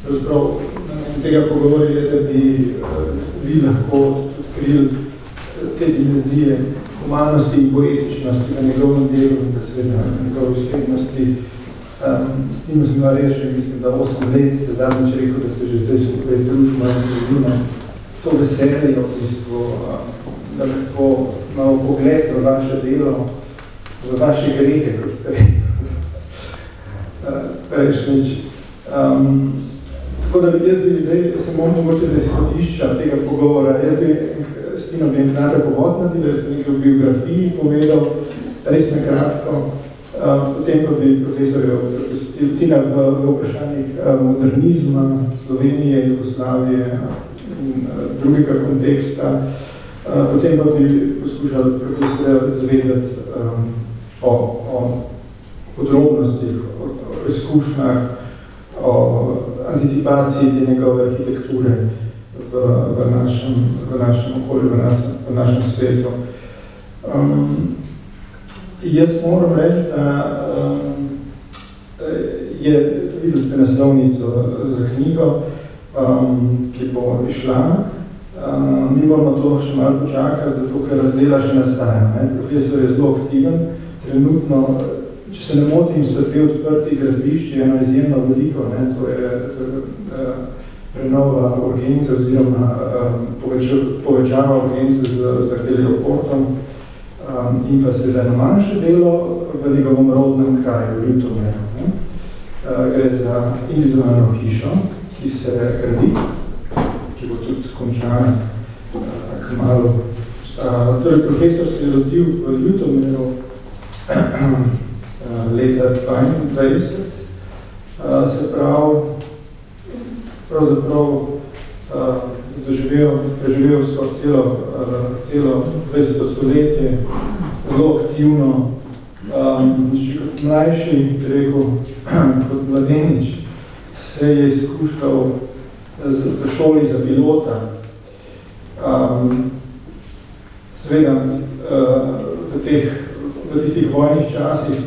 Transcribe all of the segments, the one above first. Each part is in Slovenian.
pravzaprav namen tega pogovora je, da bi vi lahko odkrili te dimenzije humanosti in poetičnosti v njegovem delu in da seveda njegovi osebnosti. S njim smo reči, mislim, da 8 let ste zadnjič rekel, da ste že zdaj skupaj družba in družina. To veselje v bistvu, da lahko malo pogled v vaše delo, v vaše grehe, kot ste rekli. Prejšnjič. Tako da jaz bi zdaj, se moram mogoče za izhodišča tega pogovora, jaz bi s Tino bi kratek povod naredil, jaz bi nekaj v biografiji povedal, res na kratko. Potem pa bi profesorjev prepustil Tina v vprašanjih modernizma, Slovenije, Jugoslavije in drugega konteksta. Potem pa bi poskušal profesorja zvedeti o podrobnostih, o izkušnjah, o anticipaciji te njegove arhitekture v našem okolju, v našem svetu. Jaz moram reči, da videli ste naslovnico za knjigo, ki bo išla. Mi moramo to še malo počakati, zato ker dela še nastaja. Profesor je zelo aktiven. Trenutno, če se ne motim, so dve odprti gradbišči, eno izjemno veliko, to je prenova urgence oziroma povečava urgence z Helioportom in pa seveda eno manjše delo v njegovom rodnem kraju, v Ljutomeru. Gre za individualno hišo, ki se gradi, ki bo tudi končana kmalu. Torej, profesor se je rodil v Ljutomeru leta 22, se pravzaprav preživel skoraj celo 20. stoletje, zelo aktivno, še kot mlajši, rekel, kot mladenič, se je izkušal v šoli za pilota. Seveda, v tistih vojnih časih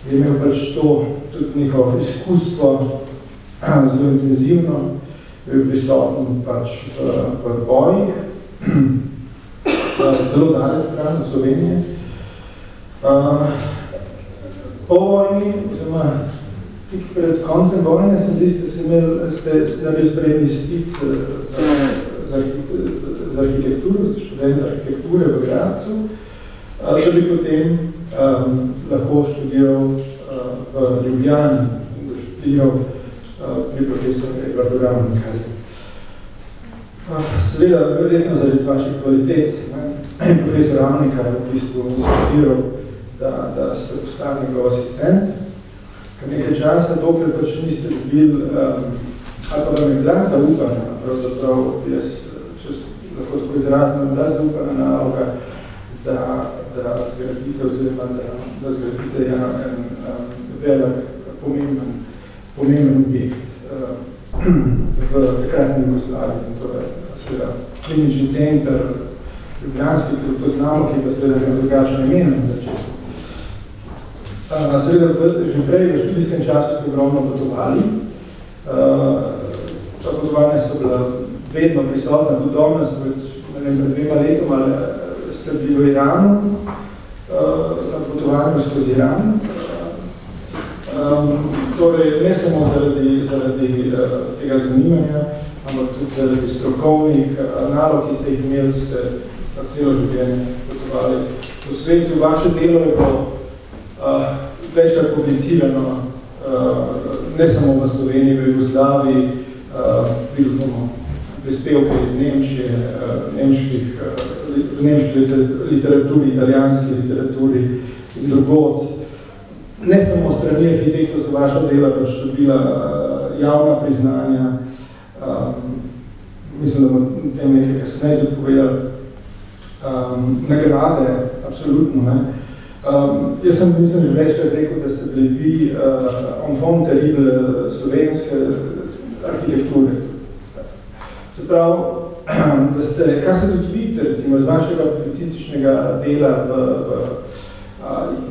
je imel pač to tudi neko izkustvo zelo intenzivno, bil prisoten pač v bojih, zelo daleč stran od Slovenije. Po vojni, oziroma tik pred koncem vojne, ste naredili sprejemni izpit za arhitekturo, za študent arhitekture v Gradcu, da bi potem lahko študiral v Ljubljani in doštudiral pri profesorju Edvardu Ravnikarju. Seveda, verjetno zaradi vaših kvalitet, profesor Ravnikar je v bistvu insistiral, da ste postali njegov asistent. Ker nekaj časa, dokler pač niste dobili, ali pa vam je bila zaupana, pravzaprav, jaz lahko tako izrazim, bila zaupana naloga, da zgradite, oziroma da zgradite en velik, pomemben objekt v takratni Jugoslaviji. To je seveda klinični center ljubljanski, ki to znamo, ki pa seveda ne drugačno imen na začetku. Seveda, že prej v študijskem času ste ogromno potovali. Ta potovanja so bila vedno prisotna, tudi danes, pred 2 letoma, ali ste bili v Iranu, na potovanju skozi Iran. Torej, ne samo zaradi tega zanimanja, ampak tudi zaradi strokovnih nalog, ki ste jih imeli, ste celo življenje potovali v svetu. Vaše delo je bilo večkrat publicirano, ne samo v Sloveniji, v Jugoslaviji, vidimo prispevke iz Nemčije, v nemški literaturi, italijanski literaturi in drugod. Ne samo strani arhitektov so vaša dela pač dobila javna priznanja, mislim, da bom tem nekaj kasneje tudi povedal, nagrade, absolutno, ne. Jaz sem že večkrat rekel, da ste bili vi enfant terrible slovenske arhitekture. Se pravi, da ste, kar se tudi vidite, recimo, z vašega publicističnega dela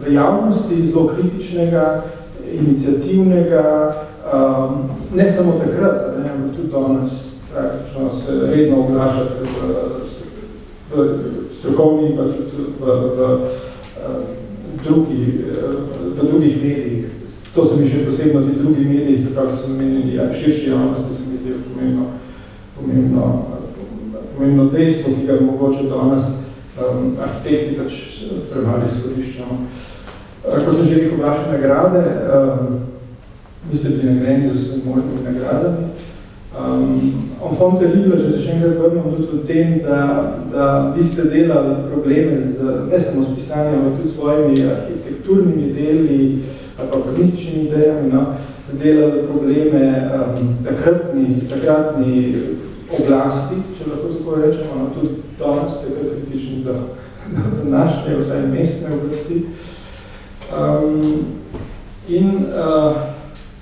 v javnosti, zelo kritičnega iniciativnega, ne samo takrat, ampak tudi danes praktično se redno oglašate v strokovni, pa tudi v drugih medijih. To se mi še posebno ti drugi mediji, se pravi, ki so namenjeni širši javnosti, se mi zdi pomembno dejstvo, ki ga mogoče danes arhitekti pač premalo izkoriščamo. Ko sem že rekel vaše nagrade, vi ste bili nagrajeni z vsemi možnimi nagradami. Enfant terrible, če se še enkrat vrnem tudi v tem, da vi ste delali probleme ne samo s pisanjem, ampak tudi s svojimi arhitekturnimi deli ali pa urbanističnimi idejami, ste delali probleme takratni oblasti, če lahko tako rečemo, tudi danes ste kar kritični do današnje, vsaj mestne oblasti.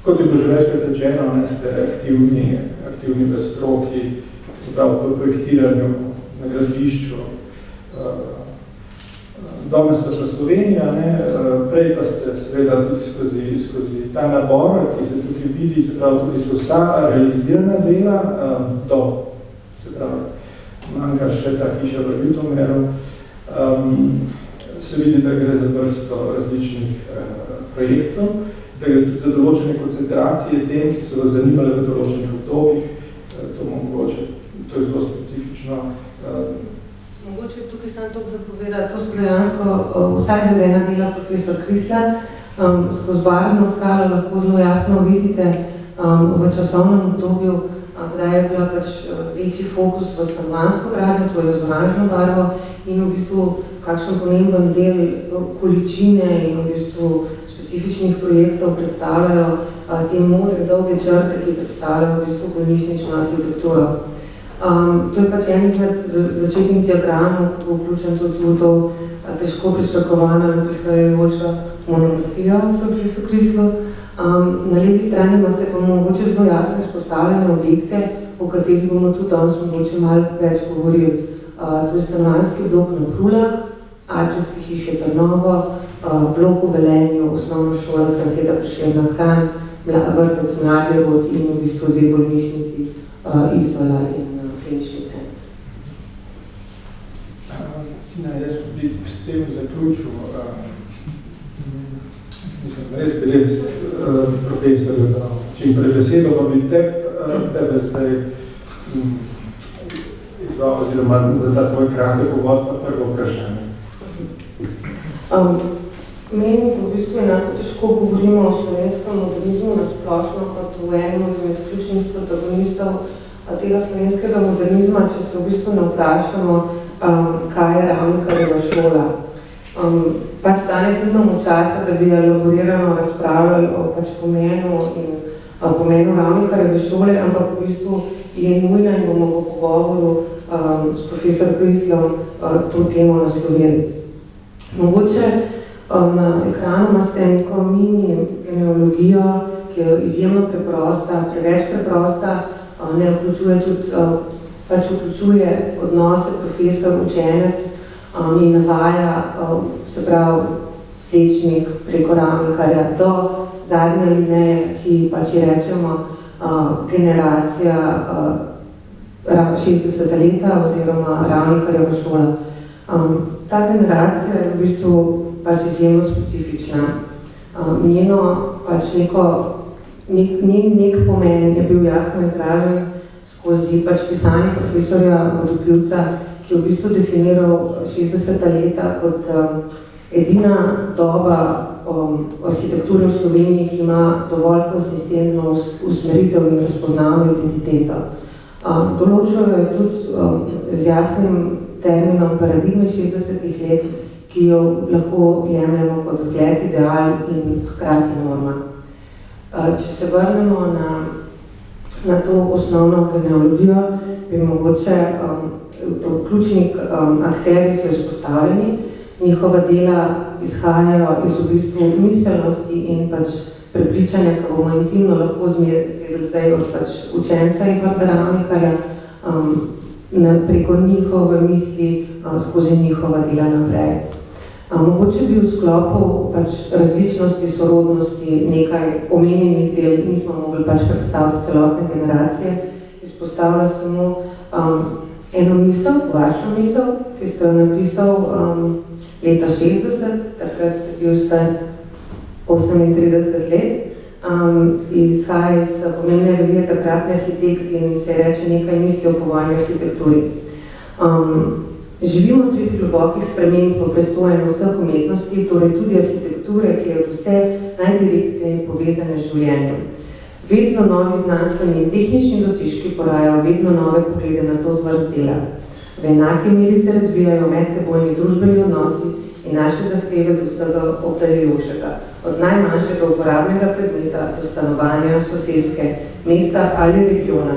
Kot je bilo že večkrat rečeno, ste aktivni v stroki, se pravi v projektiranju na gradbišču. Danes pa še Slovenija, prej pa ste seveda tudi skozi ta nabor, ki se tukaj vidi, se pravi tudi so vsa realizirana dela, se pravi, manjka še ta hiša v Ljutomeru, se vidi, da gre za vrsto različnih projektov, da gre tudi za določene koncentracije tem, ki so vas zanimale v določenih obdobjih, to je zelo specifično. Mogoče tukaj sem toliko zapovedati, to so dejansko vsaj zadena dela profesor Krisler. Skozi barvno skalo lahko zelo jasno vidite v časovnem obdobju, kdaj je bila pač večji fokus v stanovanjsko gradnjo, to je z oranžno barvo, in v bistvu kakšen pomemben del količine in v bistvu specifičnih projektov predstavljajo te modre dolge črte, ki predstavljajo v bistvu bolnišnično arhitekturo. To je pač en izmed začetnih diagramov, ki bo vključen tudi v to težko pričakovano in prihajajočo monografijo profesor Krisler. Na levi strani imate pa mogoče zelo jasno izpostavljene objekte, o katerih bomo tudi danes mogoče malo več govorili. To je stanovanjski blok na Prulah, atrijske hiše Trnovo, blok v Velenju, osnovna šola Franceta Prešerna Kranj, vrtec Mladjevod in v bistvu dve bolnišnici Izola in klinični center. Jaz bi s tem zaključil. Mislim, res bi res profesor, čim pred besedo, pa bi tebe zdaj izval, oziroma da ta tvoj kratek uvod pa prvo vprašanje. Meni v bistvu enako težko govorimo o slovenskem modernizmu nasplošno kot v enem izmed ključnih protagonistov tega slovenskega modernizma, če se v bistvu ne vprašamo, kaj je Ravnikarjeva šola. Pač danes nimamo časa, da bi elaborirano razpravljali o pomenu Ravnikarjeve šole, ampak v bistvu je nujna in bomo v pogovoru s profesor Krislerom to temo naslovili. Mogoče na ekranu imate neko mini genealogijo, ki je izjemno preprosta, preveč preprosta, ne vključuje tudi, pač vključuje odnose profesor-učenec in navaja, se pravi, tečnik preko Ravnikarja do zadnje lineje, ki pač rečemo generacija 60 leta oziroma Ravnikarjeva šola. Ta generacija je v bistvu pač izjemno specifična. Njeno pač nek pomen je bil jasno izražen skozi pač pisanje profesorja Vodopljivca, ki je v bistvu definiral 60 leta kot edina doba arhitekture v Sloveniji, ki ima dovolj konsistentno usmeritev in razpoznavno identiteto. Določil je tudi z jasnim terminom paradigme 60 let, ki jo lahko jemljemo kot zgled, ideal in hkrati norma. Če se vrnemo na to osnovno genealogijo, bi mogoče ključni akterji so izpostavljeni, njihova dela izhajajo iz v bistvu miselnosti in pač prepričanja, ki bomo intimno lahko zvedeli zdaj od pač učenca Edvarda Ravnikarja, preko njihove misli skozi njihova dela naprej. Mogoče bi v sklopu pač različnosti, sorodnosti, nekaj omenjenih del nismo mogli pač predstaviti celotne generacije. Izpostavila samo eno misel, vašo misel, ki ste jo napisal leta 60, takrat ste bil star 38 let. Izhaja iz pomembne revije Takratni arhitekti in se reče nekaj misli o povojni arhitekturi. Živimo sredi globokih sprememb v presojanju vseh umetnosti, torej tudi arhitekture, ki je od vse najdirektneje povezane z življenjem. Vedno novi znanstveni in tehnični dosežki porajajo vedno nove poglede na to zvrst dela. V enaki meri se razvijajo medsebojni družbeni odnosi in naše zahteve do vsega obdajajočega, od najmanjšega uporabnega predmeta do stanovanja, soseske, mesta ali regiona.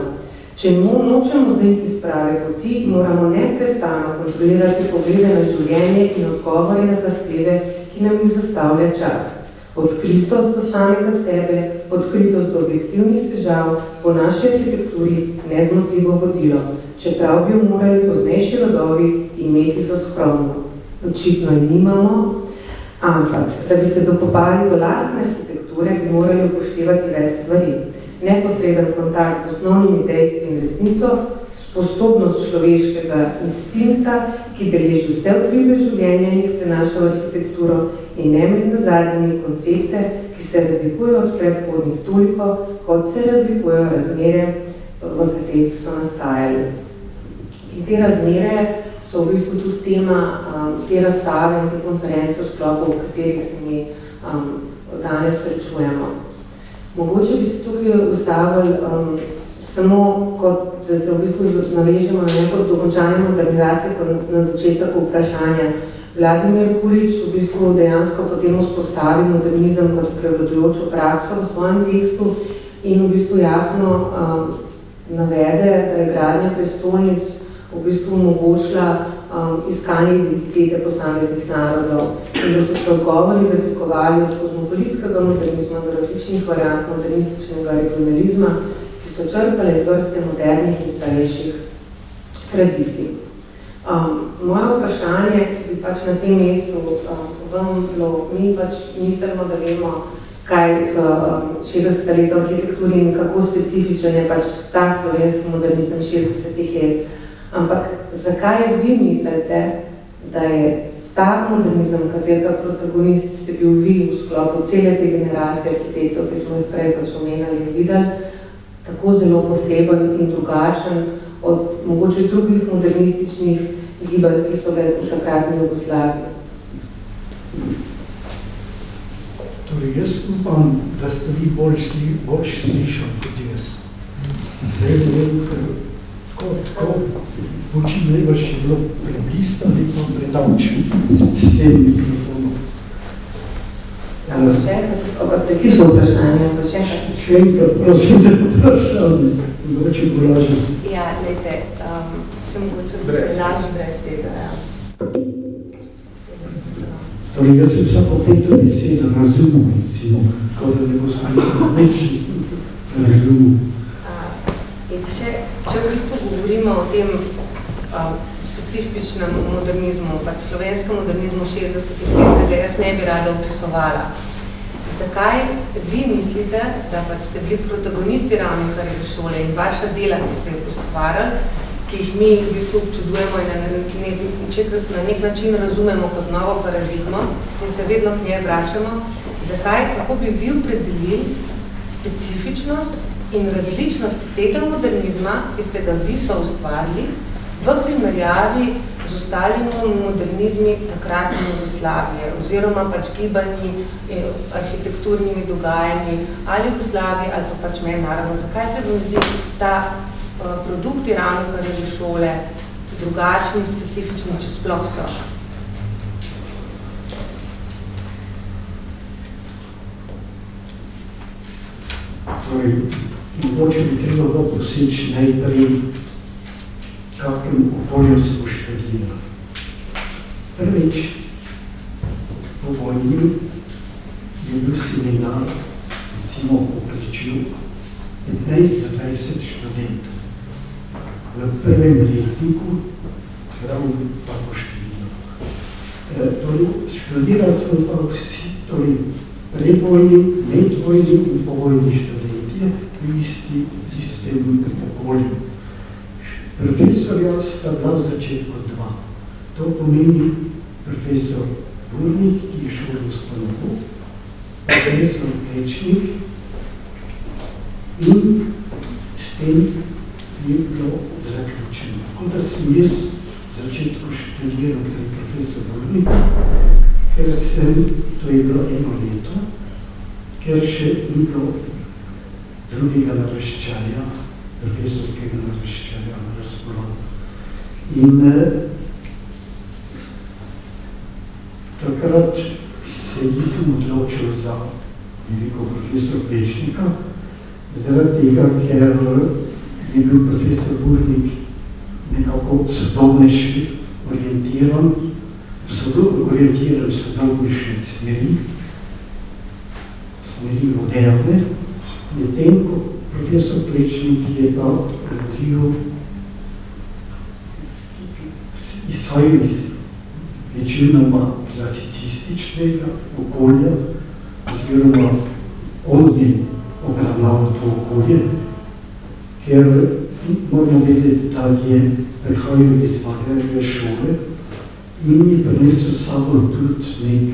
Če nočemo zaiti z prave poti, moramo neprestano kontrolirati poglede na življenje in odgovore na zahteve, ki nam jih zastavlja čas. Odkritost do samega sebe, odkritost do objektivnih težav, po naši arhitekturi nezmotljivo vodilo, čeprav bi jo morali poznejši rodovi imeti za skromno. Očitno jo nimamo, ampak, da bi se dokopali do lastne arhitekture, bi morali upoštevati več stvari. Neposreden kontakt z osnovnimi dejstvi in resnico, sposobnost človeškega instinkta, ki beleži vse utribe življenja in jih prenaša v arhitekturo, in ne med nazadnjimi koncepte, ki se razlikujejo od predhodnih toliko, kot se razlikujejo razmere, v katerih so nastajali. In te razmere so v bistvu tudi tema te razstave in te konference v sklopu, v katerih se mi danes srečujemo. Mogoče bi se tukaj ustavili samo, kot da se v bistvu navežemo na neko dokončanje modernizacije, kot na začetku vprašanja. Vladimir Kulič v bistvu dejansko potem vzpostavi modernizem kot prevladujočo prakso v svojem tekstu in v bistvu jasno navede, da je gradnja prestolnic v bistvu omogočila iskanje identitete posameznih narodov in da so se odgovori razlikovali od kozmopolitskega modernizma do različnih variant modernističnega regionalizma, ki so črpale iz vrste modernih in starejših tradicij. Moje vprašanje bi pač na tem mestu vam bilo, mi pač mislimo, da vemo, kaj so 60 let v arhitekturi in kako specifičen je pač ta slovenski modernizem 60 let. Ampak zakaj vi mislite, da je ta modernizem, katerega protagonist ste bil vi v sklopu cele te generacije arhitektov, ki smo jih prej pač omenjali in videli, tako zelo poseben in drugačen od mogoče drugih modernističnih gibanj, ki so bile v takratni Jugoslaviji? Torej, jaz upam, da ste vi bolj slišali kot jaz. Tako, očitno je še bilo preblista ali pa predavčen s tem mikrofonom. Pa ste slišali vprašanje? Še enkrat, prosim za vprašanje. Mogoče polažem. Ja, glejte, sem mogoče lažem brez tega, ja. Torej, jaz sem vsa popetila besedo razumel, recimo, kot da ne bo smisel, neč razumel. In če v bistvu govorimo o tem specifičnem modernizmu, pač slovenskem modernizmu 60 let, da jaz ne bi rada opisovala, zakaj vi mislite, da pač ste bili protagonisti Ravnikarjeve šole in vaša dela, ki ste jih ustvarjali, ki jih mi v bistvu občudujemo in na nek način razumemo kot novo paradigmo in se vedno k njej vračamo, zakaj, kako bi vi opredelili specifičnost in različnost tega modernizma, ki ste ga vi so ustvarili, v primerjavi z ostalimi modernizmi takratne Jugoslavije, oziroma pač gibanji, arhitekturnimi dogajanji ali Jugoslavije ali pa pač mednarodno. Zakaj se vam zdi ta produkti Ravnikarjeve šole drugačni, specifični, če sploh so? Torej, mogoče bi treba bilo poseči najprej, kakem okolju se bo študiralo. Prvič, po vojni je bil seminar, recimo poprečil 15-20 študentov. V prvem letniku ravno tako študentov. Študirali smo pa vsi, predvojni, medvojni in povojni študentje v istem okolju. Profesorja sta bila v začetku dva. To pomeni profesor Burnik, ki je šel v ustanovo, profesor Plečnik in s tem je bilo zaključeno. Tako da sem jaz v začetku študiral pri profesor Burnik, ker to je bilo 1 leto, ker še ni bilo drugega naraščaja, profesorskega naraščaja na razpolago. In takrat se nisem odločil za veliko profesor Plečnika, zaradi tega, ker je bil profesor Burnik nekako sodobnejši orientiran v sodobnejši smeri moderne, medtem ko profesor Plečnik je pa razvil izhajal iz večinoma klasicističnega okolja, oziroma on bi obravnaval to okolje, ker moramo vedeti, da je prihajal iz Varjeve šole in je prinesel sabo tudi nek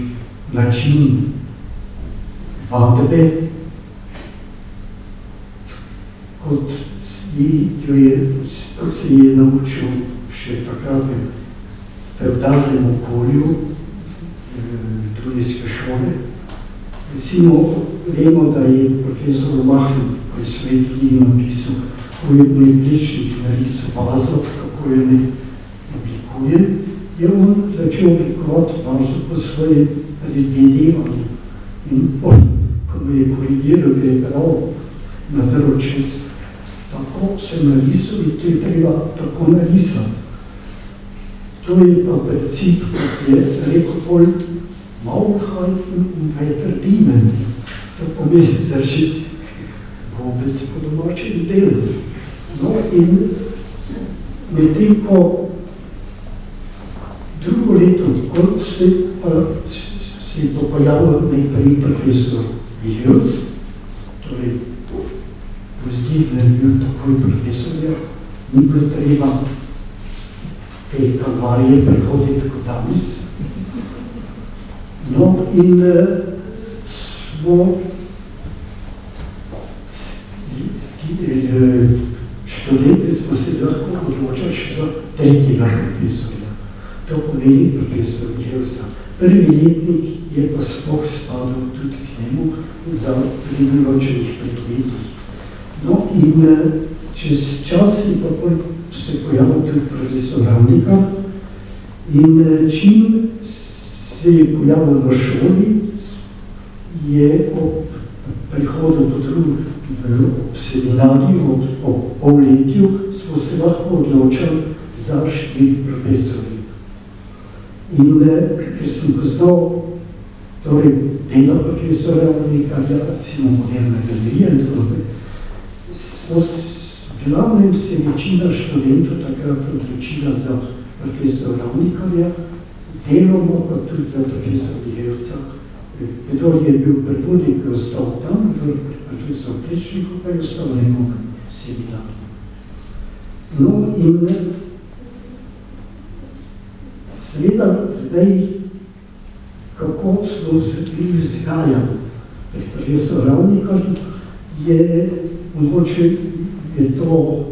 način vadbe, kot se je naučil še takrat v feudalnem okolju Dunajske šole. Recimo, vemo, da je profesor Mahlin, ko je svoj knjigi napisal, ko je Plečnik narisal vazo, kako jo ne oblikuje, je on začel oblikovati vazo po svojem predvidevanju. In ko me je korigiral, da je prav nadrl čez, tako se narisal in to je treba tako narisati. To je pa princip, kot je rekel bolj malhalten in vetrdimen. To pomeni, da že gobec po domačem delu. No in medtem, ko drugo leto, ko se je pojavil najprej profesor Vihelc, torej vzdignen bil takoj profesorja, ni bilo treba te kalvarije prehoditi kot danes. No in smo študenti smo se lahko odločali še za tretjega profesorja. To pomeni profesor Vihelca. Prvi letnik je pa sploh spadal tudi k njemu za določenih predmetih. No in čez čas je pa se pojavil tudi profesor Ravnikar in čim se je pojavil na šoli, je ob prihodu v seminarju, ob polletju, smo se lahko odločali za 4 profesori. In ker sem poznal dela profesora Ravnikarja, recimo Moderna galerija in tako naprej, v glavnem se večina študentov takrat odločila za profesor Ravnikarja, deloma pa tudi za profesor Vihelca. Kdor je bil predvodnik, je ostal tam, profesor Plečnik pa je ostal v enem seminarju. No in seveda zdaj, kako smo se bili vzgajali pri profesor Ravnikarju, je mogoče je to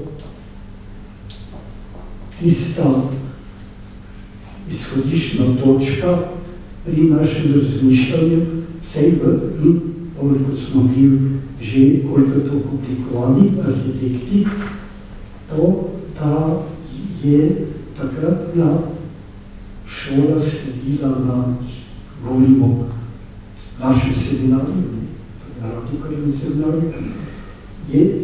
tista izhodiščna točka pri našem razmišljanju, vsej in koliko smo bili že koliko to komplikovani arhitekti, to, da je takratna šola sledila na, govorimo, našem seminarju, na Ravnikarjevem seminarju, je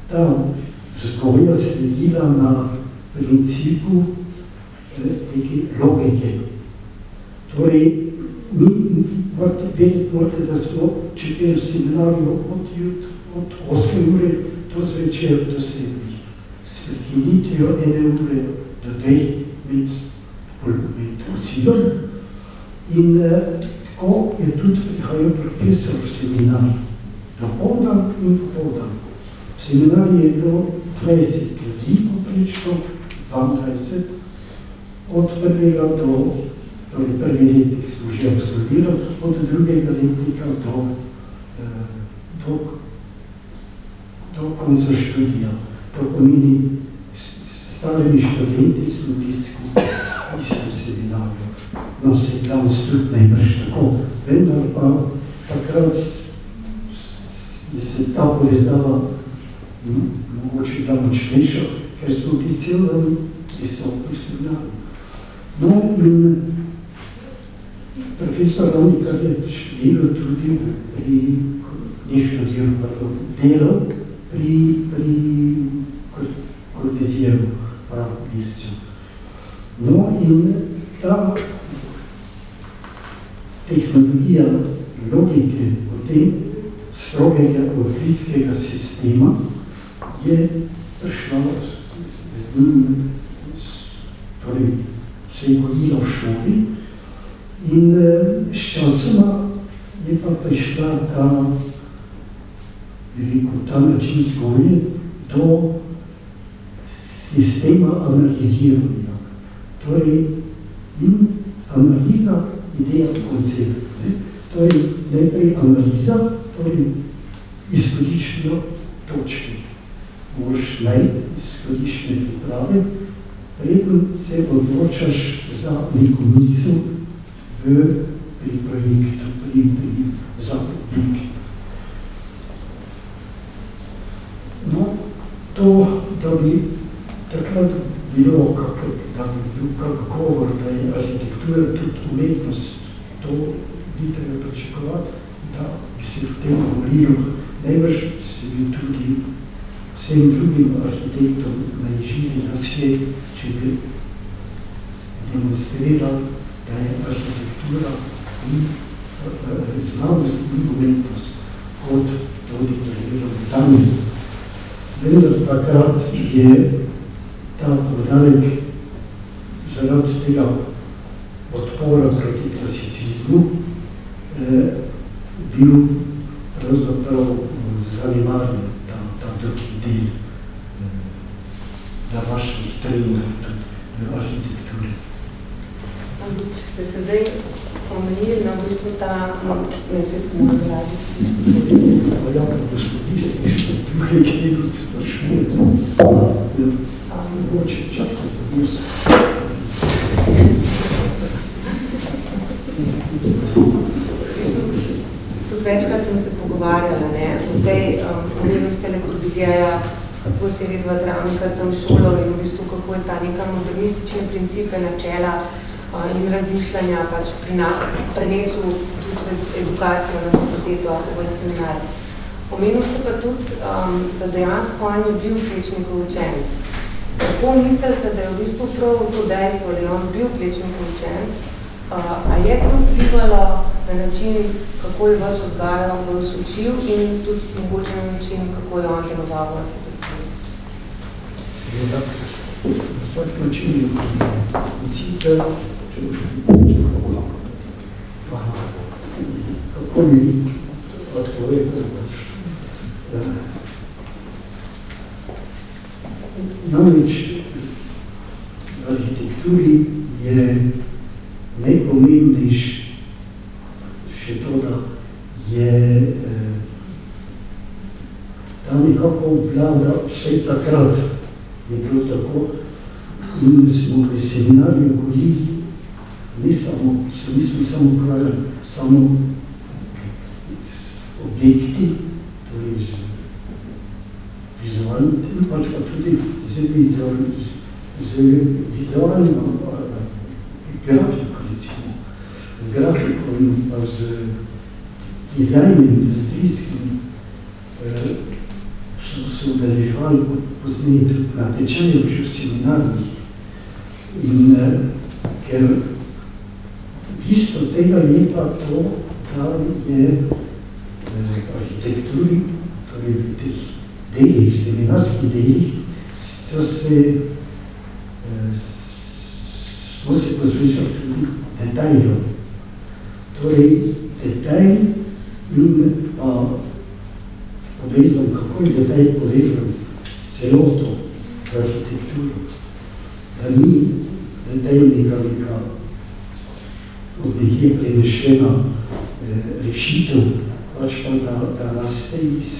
ta vzgoja sledila na principu neke logike. Torej, mi morate, da smo čepeli v seminarju od 8 ure do zvečer do 7. s prekinitvijo 1 ure do 2 med kosilom. In tako je tudi prihajal profesor v seminar. Dopoldan in popoldan. V seminarju je bilo 20 ljudi poprečno, 22, od prvega do, torej prvi letnik smo že absolviral, od drugega letnika do konca študija. To pomeni, stalni študenti smo tisku v istem seminarju. No, se danes tudi najbrž tako, vendar pa takrat je se ta povezava mogoče bila močnejša, ker smo bili cel dan visoko v seminarju. No, in profesor Ravnikar je študiral tudi delal pri Corbusijeru, pravopiscu. No, in ta tehnologija logike potem strogega evklidskega sistema je prišla torej se je godila v šoli in s časoma je pa prišla ta način vzgoje do sistema analiziranja. Torej, in analiza, ideja, koncept. Torej, najprej analiza, torej izhodišče točke. Moraš najti izhodišče priprave, preden se odločaš za neko misel pri projektu, za projekt. No, to, da bi takrat bilo kak govor, da je arhitektura tudi umetnost, to ni treba pričakovati, da bi se v tem govorilo. Najbrž se bi tudi vsem drugim arhitektom naježili na svet, če bi demonstrirali, da je arhitektura in znanost in umetnost, kot to deklariramo danes. Vendar takrat je ta poudarek zaradi tega odpora proti klasicizmu bil pravzaprav zanimarjen, ta drugi del današnjih treningov tudi v arhitekturi. Če ste se zdaj omenili na v bistvu ta mesec, moj draži slišati. Ja, kako smo misliš, druge knjigo ti sprašuje. Mogoče čakaj, mislim. Tudi večkrat smo se pogovarjali, v tej omenosti Le Corbusiera, kako se je Edvard Ravnikar tam šolal in v bistvu kako je ta neka modernistične principe, načela in razmišljanja pač prenesel tudi edukacijo na fakulteto v seminar. Omenil ste pa tudi, da dejansko on je bil Plečnikov učenec. Kako mislite, da je v bistvu prav to dejstvo, da je on bil Plečnikov učenec, a je to vplivalo na način, kako je vas vzgajal, kako vas učil in tudi mogoče na način, kako je on deloval v arhitekturi? Seveda, vsak način je in sicer kako mi odpovedati? Namreč v arhitekturi je najpomembnejši še to, da je ta nekako obvlada vse takrat je bilo tako in smo v seminarju govorili se nismo samo ukvarjali samo z objekti, torej z vizualnim, pač pa tudi z vizualno grafiko, recimo. Z grafiko in pa z dizajnom industrijskim so se udeleževali pozneje tudi na tečaju, že v seminarjih. In ker bistvo tega je pa to, da je v arhitekturi, torej v teh delih, v seminarskih delih, smo se posvečali tudi detajlom. Torej, detajl in povezan, kako je detajl povezan s celoto, z arhitekturo. Da ni detajlnega neka od nekje prenešena rešitev, pač pa da raste iz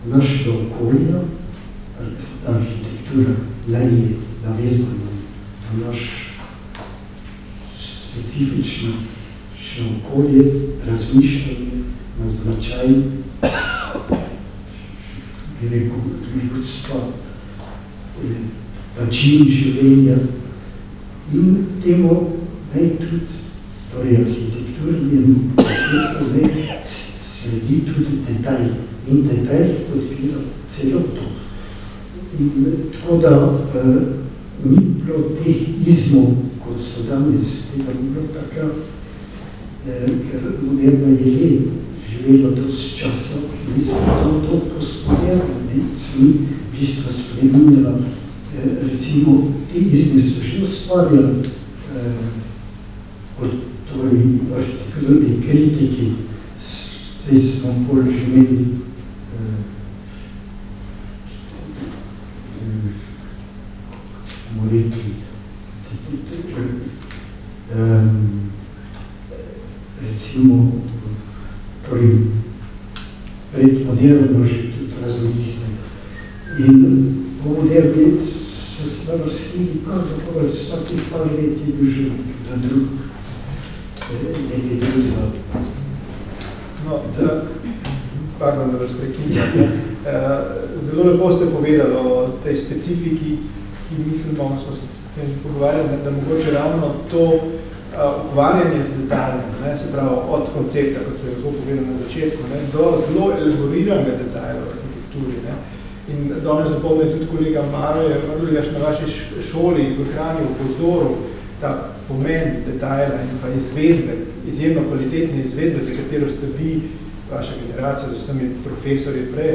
našega okolja, arhitektura ne je navezana na naš specifično okolje, razmišljanje, na značaj, bi rekel, ljudstva, način življenja in temu naj tudi, torej arhitekturni sledi tudi detajl in detajl podpira celoto. In tako da ni bilo teh izmov, kot so danes, tega ni bilo takrat, ker moderna je živelo dosti časa, mi smo to postmoderno, smo v bistvu spremenjala, recimo, ti izmi so že ustvarjali kot torej arhitekturni kritiki, zdaj smo bolj že imeli recimo, torej predmoderno že tudi razmisle. In po moderni so se navrstili, pravzaprav s takih par let je bil že na drug, nekaj drugega. No, pardon, da vas prekinjam. Zelo lepo ste povedali o tej specifiki, ki mislimo, smo se tem že pogovarjali, da mogoče ravno to ukvarjanje z detaljem, se pravi od koncepta, kot se je zelo povedal na začetku, do zelo elaboriranega detalja v arhitekturi. In danes dopolne tudi kolega Maruljaš na vaši šoli v Kranju upozoril ta pomen detajla in pa izvedbe, izjemno kvalitetne izvedbe, za katero ste vi, vaša generacija, z vsemi profesorji prej,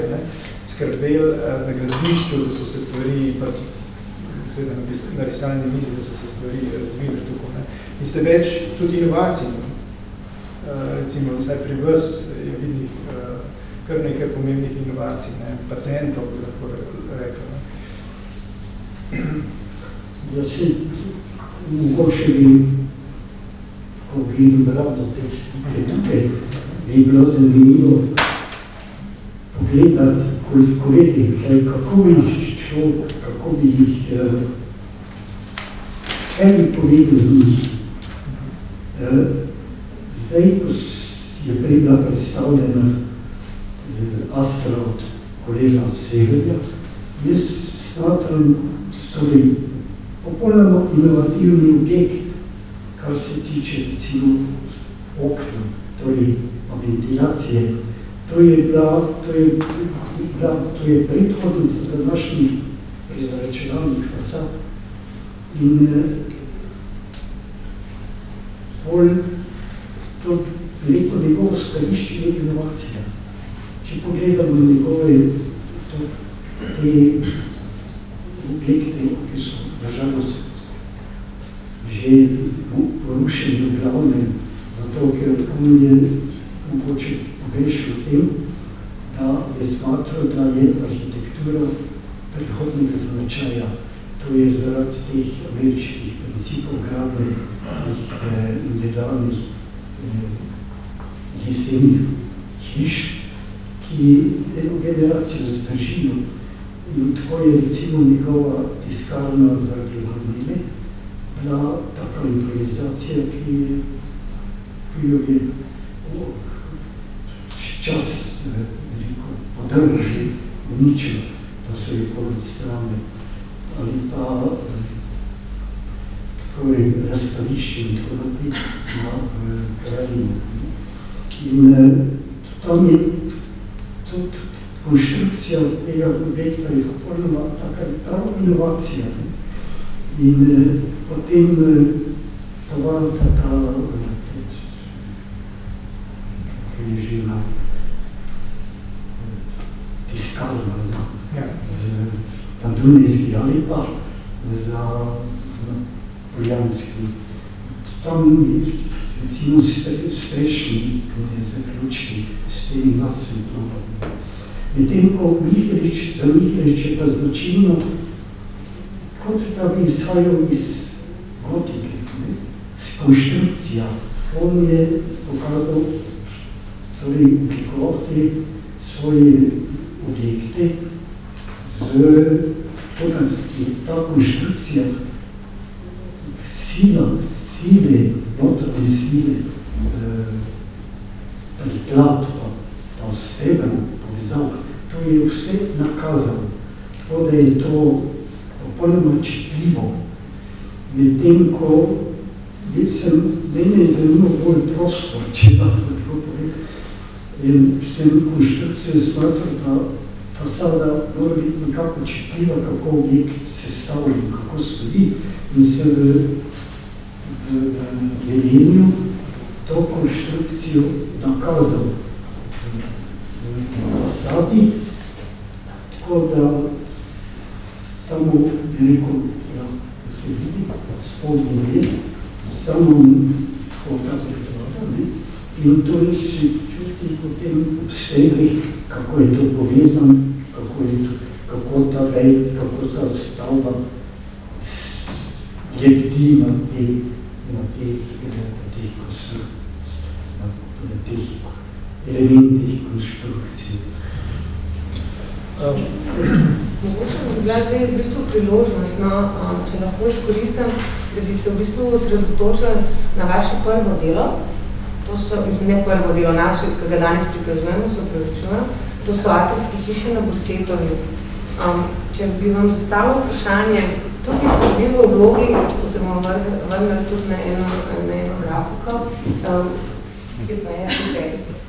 skrbeli na gradbišču, da so se stvari, na risalni mizi, da so se stvari razvile tukaj. In ste več tudi inovacij. Recimo, zdaj pri vas je vidnih kar nekaj pomembnih inovacij, patentov, bi lahko rekel. Ja se mogoče bi, ko vidim brado te slike tukaj, bi bilo zanimivo pogledati, koliko vedi, kako bi jih človek, kako bi jih, kaj bi povedal njih. Zdaj, ko je prej bila predstavljena Astra od kolega Severja, jaz smatram, torej, popolnoma inovativni objekt, kar se tiče, recimo, okna, torej, ventilacije. To je predhodnica današnjih prezračevalnih fasad. In to lepo njegovo stališče je inovacija. Če pogledamo njegove te objekte, ki so nažalost že porušeni v glavnem, zato ker on je mogoče pogrešil v tem, da je smatral, da je arhitektura prihodnega značaja. To je zaradi teh ameriških principov gradnje, individualnih lesenih hiš, ki eno generacijo zdržijo. In tako je recimo njegova tiskarna za prihodnje bila taka improvizacija, ki jo je čas podrži, uničil, da so je poleg strane. Ali pa razstavišče in tako naprej na krajinu. In tam je konštrukcija tega objekta je popolnoma taka inovacija. In potem tovarta ta ki je že tiskalna, na Dunajski ali pa za Poljanski. Tam recimo sprešni zaključki s temi nacimi klubami. Medtem ko za Mihelič je pa značilno, kot da bi izhajal iz gotike, konštrukcija. On je pokazal, torej oblikoval te svoje objekte ta konštrukcija sile, notranje sile, priklad pa vstebeno povezal, to je vse nakazano, tako da je to popolnoma čitljivo. Medtem ko mene je zelo bolj prostor, če da tako povem, in s tem konštrukcijo smatram, da fasada mora biti nekako čitljiva, kako objekt sestavljen, kako stoji, in se v Velenju to konštrukcijo nakazal v fasadi, tako da samo veliko, da se vidi, spodnji red, samo tako ta preklada, in to je se čuti potem v stebrih, kako je to povezano, kako ta stavba lebdi na teh elementih konštrukcije. Mogoče bi bila zdaj v bistvu priložnost, če lahko izkoristim, da bi se v bistvu osredotočili na vaše prvo delo. To so, mislim, ne prvo delo naše, ki ga danes prikazujemo, se opravičujem. To so atrijske hiše na Bursetovi. Če bi vam zastavilo vprašanje, tukaj ste bili v vlogi, ko se bomo vrnili tudi na eno grafiko,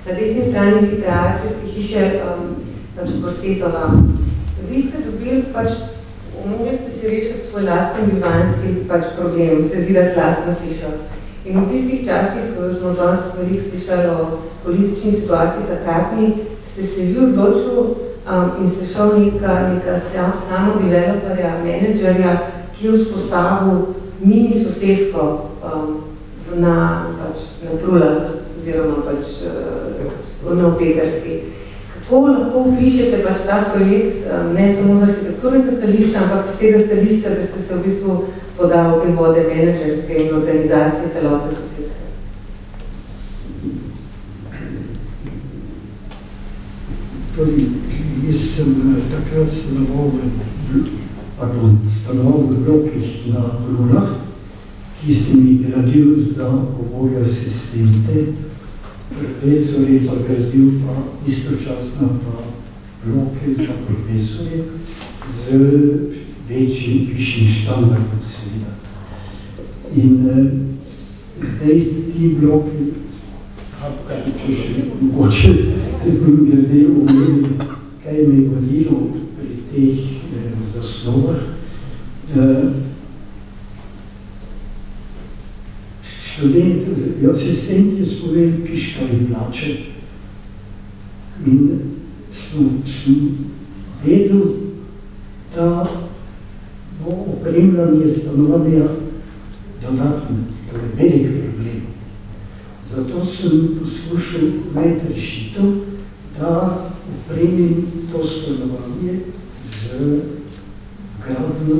na desni strani vidite atrijske hiše Bursetova. Vi ste dobili, umeli ste si rešiti svoj lastni bivanski problem, se zidati lastno hišo. In v tistih časih, ko smo danes veliko slišali o politični situaciji takratni, ste se vi odločili in se šel neka samodeveloperja, menedžerja, ki je vzpostavil mini sosesko na Prulah oziroma na Pekarski. Kako lahko opišete ta projekt, ne samo z arhitekturnega stališča, ampak z tega stališča, da ste se v bistvu podali te vode menedžerske in organizacije celotne soseske? Torej, jaz sem takrat stanoval v blokih na Prulah, ki sem jih gradil za oboje asistente, profesori pa gradil pa istočasno pa bloke za profesori z višjim štandardom seveda. In zdaj ti bloki, mogoče glede umeli, kaj me je vodilo pri teh zasnovah. Asistent je spovedal piška in plače in sem vedel, da bo opremljanje stanovanja dodatno, torej velik problem. Zato sem poskušal najti rešitev, da opremim to stanovanje z gradno,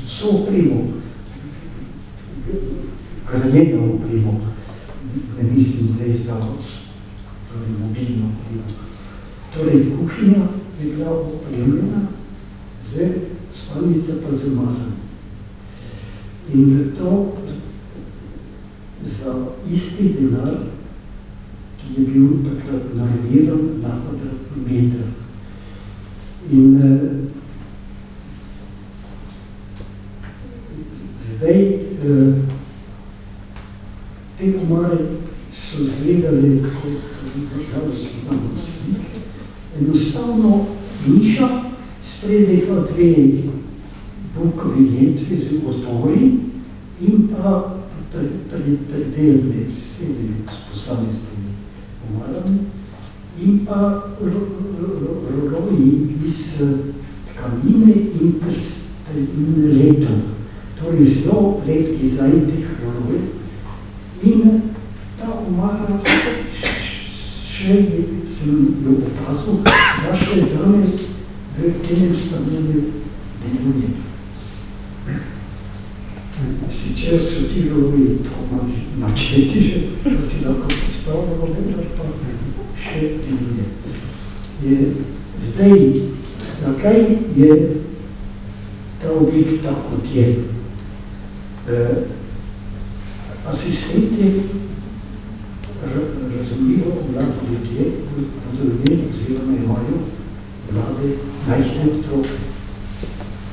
vso opremo, gradjeno opremo, ne mislim zdaj za mobilno opremo. Torej, kuhinja je bila opremljena, spalnica pa z omarami. In to za isti denar, ki je bil takrat normiran na kvadratni meter. In zdaj te omare so izgledali kot enostavno niša, spredaj pa dve bukovi letvi z otori in pa predeljne s posameznimi omarami in pa rogoji iz kamine in letom. Torej zelo lep dizajn teh rolov. In ta omara še sem jo opazil, da še danes v enem stanovanju deluje. Sicer so ti rolovi tako načeti že, da si lahko predstavljamo, vendar pa še deluje. Zdaj, zakaj je ta objekt tako kot je? Asistenti razumljivo vlada ljudje, podobne oziroma imajo vlade najhne otroke.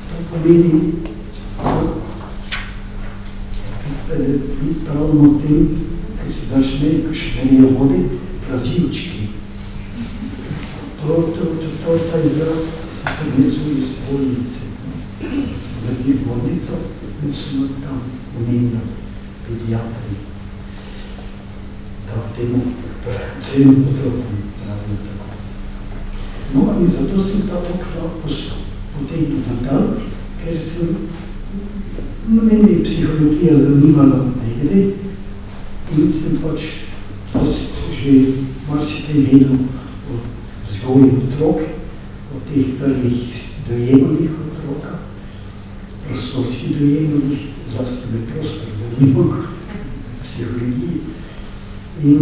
To pomeni, mi pravimo o tem, ki se začne, ko še menijo vode, prazivčki. Ta izraz se prinesel iz bolnice. Smo gledali bolnico in smo tam omenjali pediatri. Da temu celim otrokom pravijo tako. No, in zato sem ta okna potegnil na dan, ker sem meni psihologija zanimala nekaj in sem pač že marsikaj vedel o vzgoji otrok, o teh prvih dojemanih otroka, prostorskih dojemanih, zlasti me prostor zanimal psihologiji. In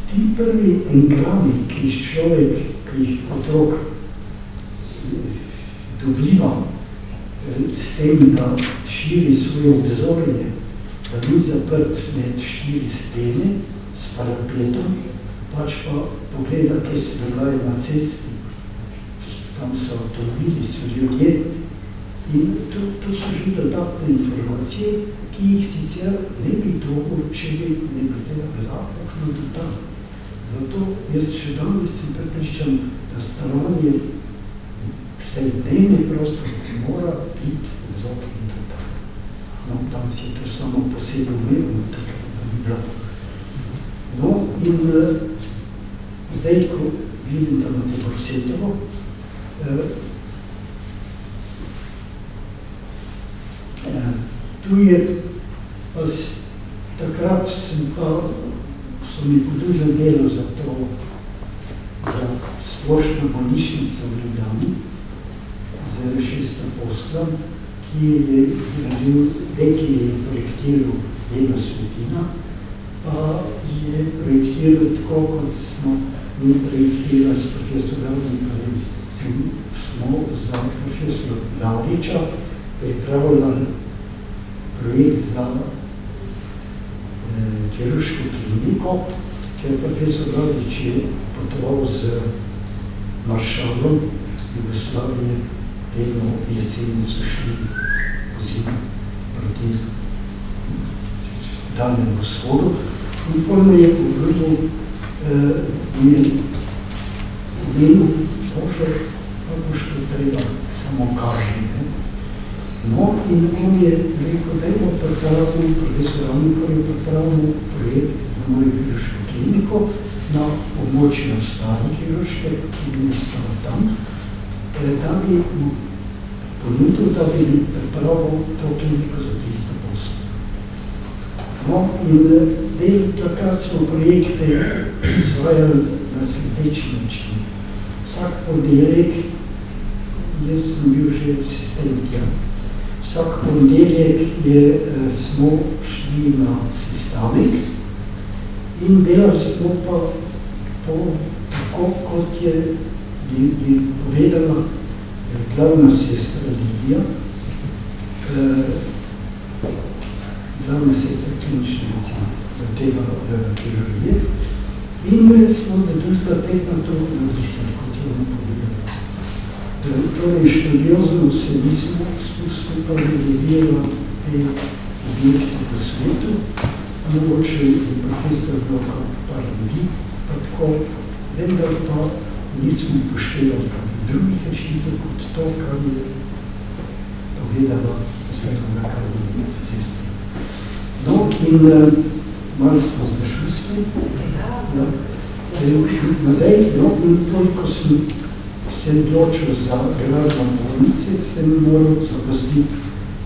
ti prvi engrami, ki jih človek, ki jih otrok dobiva s tem, da širi svoje obzorje, da ni zaprt med 4 stene s parapetom, pač pa pogleda, kaj se dogaja na cesti. Tam so avtomobili, so ljudje. In to so že dodatne informacije, ki jih sicer ne bi dobil, če bi ne bila okno do tam. Zato jaz še danes sem prepričan, da stanovanje vsaj dnevni prostor mora biti z oknom do tam. No, danes je to samo posebno umevno, tako da bi bilo. No, in zdaj, ko vidim, da imate Borsetovo, tu je, takrat so mi poduzeli delo za to, za splošno bolnišnico v Ljubljani, z 6 poslom, ki je projektiral Leno Svetina, pa je projektiral tako, kot smo mi projektirali s profesorom Ravnikarjem. Smo za profesora Lavriča pripravljali projekt za kirurško kliniko, ker profesor Lavrič je potoval z maršalom Jugoslavije, vedno jeseni so šli pozimi proti Daljnemu vzhodu. In potem je obljubil, Bože, kako što treba samo kaži. No, in on je rekel, da je pripravil, profesor Ravnikar je pripravil projekt za mojo kirurško kliniko na območju ostale kirurške, ki bi nastala tam, da bi mu ponudil, da bi pripravil to kliniko za 300 poslov. No, in del takrat smo projekte izvajali na sledeči način. Vsak ponedeljek, jaz sem bil že asistent, ja. Vsak ponedeljek smo šli na sestavek in delali smo pa tako, kot je povedala glavna sestra Lidija, glavna sestra klinične medicine tega kirurgije. In smo meduzga tekna to napisali, kot je ona povedala. Torej, študiozno se nismo skupaj realizirali te objekte po svetu, mogoče je profesor Bloka par ljudi, pa tako, vendar pa nismo upoštevali kakih drugih rešitev kot to, kar je povedala oziroma nakazala sestra. No, in malo smo zašli spet. Nazaj, no, in toliko sem se odločil za gradnjo bolnice, sem moral zapustiti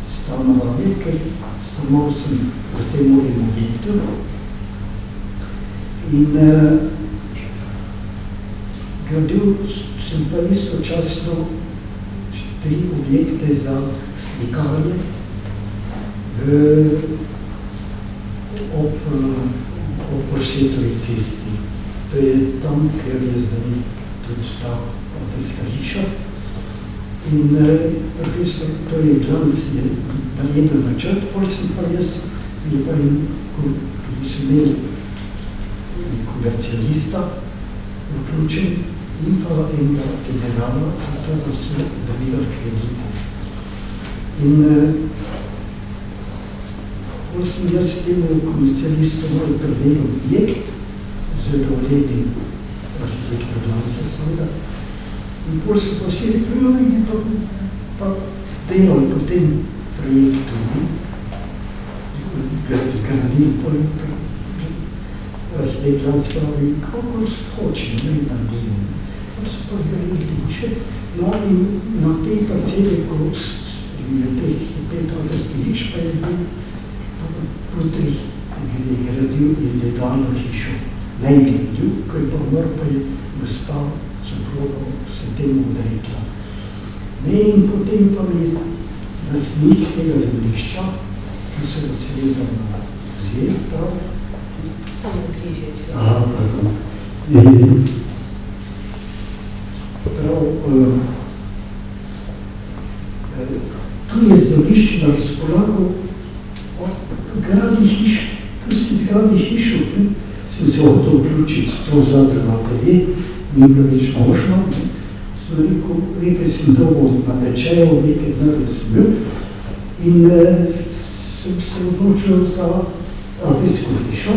stanovanje, ker stanoval sem v tem novem objektu. In gradil sem pa istočasno 3 objekte za slikanje ob Orsetovi cesti. To je tam, kjer je zdaj tudi ta avtorska hiša. In profesor Toni Glanc je naredil načrt, pol sem pa jaz, ki sem imel komercialista vključen in pa enega generala, da so dobivali kredite. In pol sem jaz temu komercialistu moj predelil objekt, zelo ledim arhitekta Glanca seveda. In pol so pa vsi rekli, pa delali po tem projektu, zgradili pol arhitekt Glanc pravi, kako hoče, ne naredil. Pa so pa zgradili hiše. No in na tej parceli, ko je teh 5 avtorskih hiš, pa je bil Putrih gradil individualno hišo. Najgledil, ko je pa umrl, pa je gospa soproga se temu odrekla. In potem pa mi lastnik tega zemljišča, ki so ga seveda vzeli, prav? Samo bližje, če se. Aha, pardon. Prav, tu je zemljišče na razpolago gradi hiš, tu si zgradi hišo, sem se hotel vključiti to zadrugo atelier, ni bilo več možno. Sem rekel, sem dolgo natečajal, nekaj dneve sem bil in sem se odločil za avtorsko hišo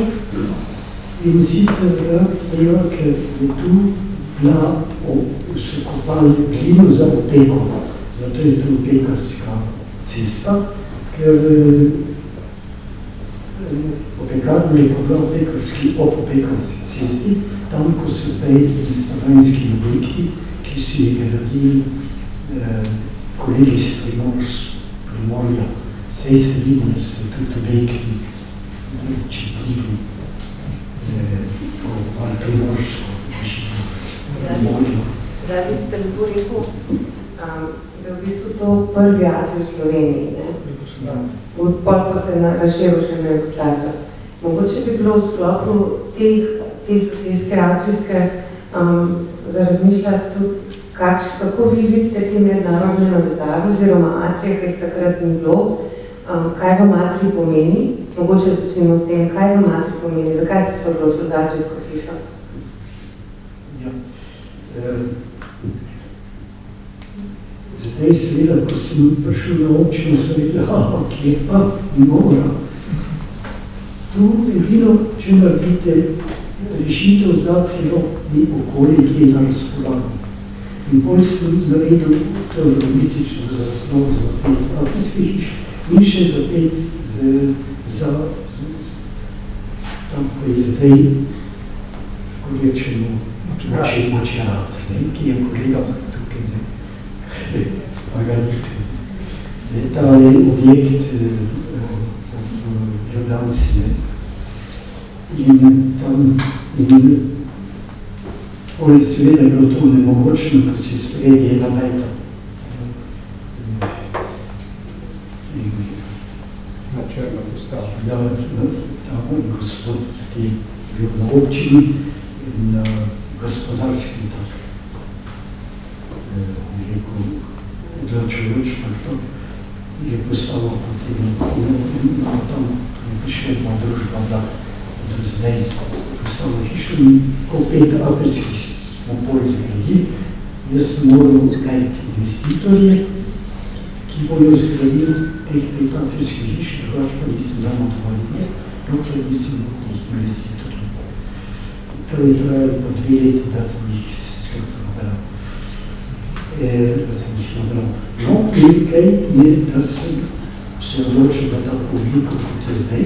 in sicer treba, ker je tu bila, so kopali glino za opeko, zato je tu opekarska cesta, ker opekarna je pa bila ob opekarski cesti, tam, ko so zdaj stanovanjski objekti, ki so jih gradili kolegi iz Primorja. Sej se vidi, da so tudi objekti čitljivi, ali primorsko Primorjo. Zadnji ste lepo rekel, da je v bistvu to prvi atrij v Sloveniji, ne? Pol pa se razširil še na Jugoslavijo. Mogoče bi bilo v sklopu te sosedske atrijske za razmišljati tudi, kako vi vidite te mednarodne navezave oziroma atrije, ki jih takrat ni bilo, kaj vam atrij pomeni, mogoče začnemo s tem, kaj vam atrij pomeni, zakaj ste se odločili za atrijsko hišo? Ja. Zdaj seveda, ko sem prišel na občino, sem rekel, kje pa, mora. Tu edino, če naredite rešitev za celotni okolje, ki je na razpolago. In pol sem naredil teoretično zasnovo za 5 atrijskih hiš in še za 5 za tam, ko je zdaj, ko rečemo, močerat, ki je kolega tukaj, pa ga nikaj. Ta je objekt Ljubljanci, in tam poli seveda je bilo to nemogočno, ko si spredi 1 meter. Na črno postavo. Ja, tam gospod, ki je bil na občini in na gospodarskem tak, rekel, odločujoč, je postavil potem tam je prišla jedna družba, da do zdaj postavil hišo in ko 5 atrijskih smo pol zgradili, jaz sem moral najti investitorje, ki bojo zgradili teh 5 atrijskih hiš, drugač pa nisem dal odvojenje, dokler nisem teh investitorjev. To je trajalo po 2 leta, da sem jih nabral. No, in kaj je, da sem se odločil za tako obliko, kot je zdaj,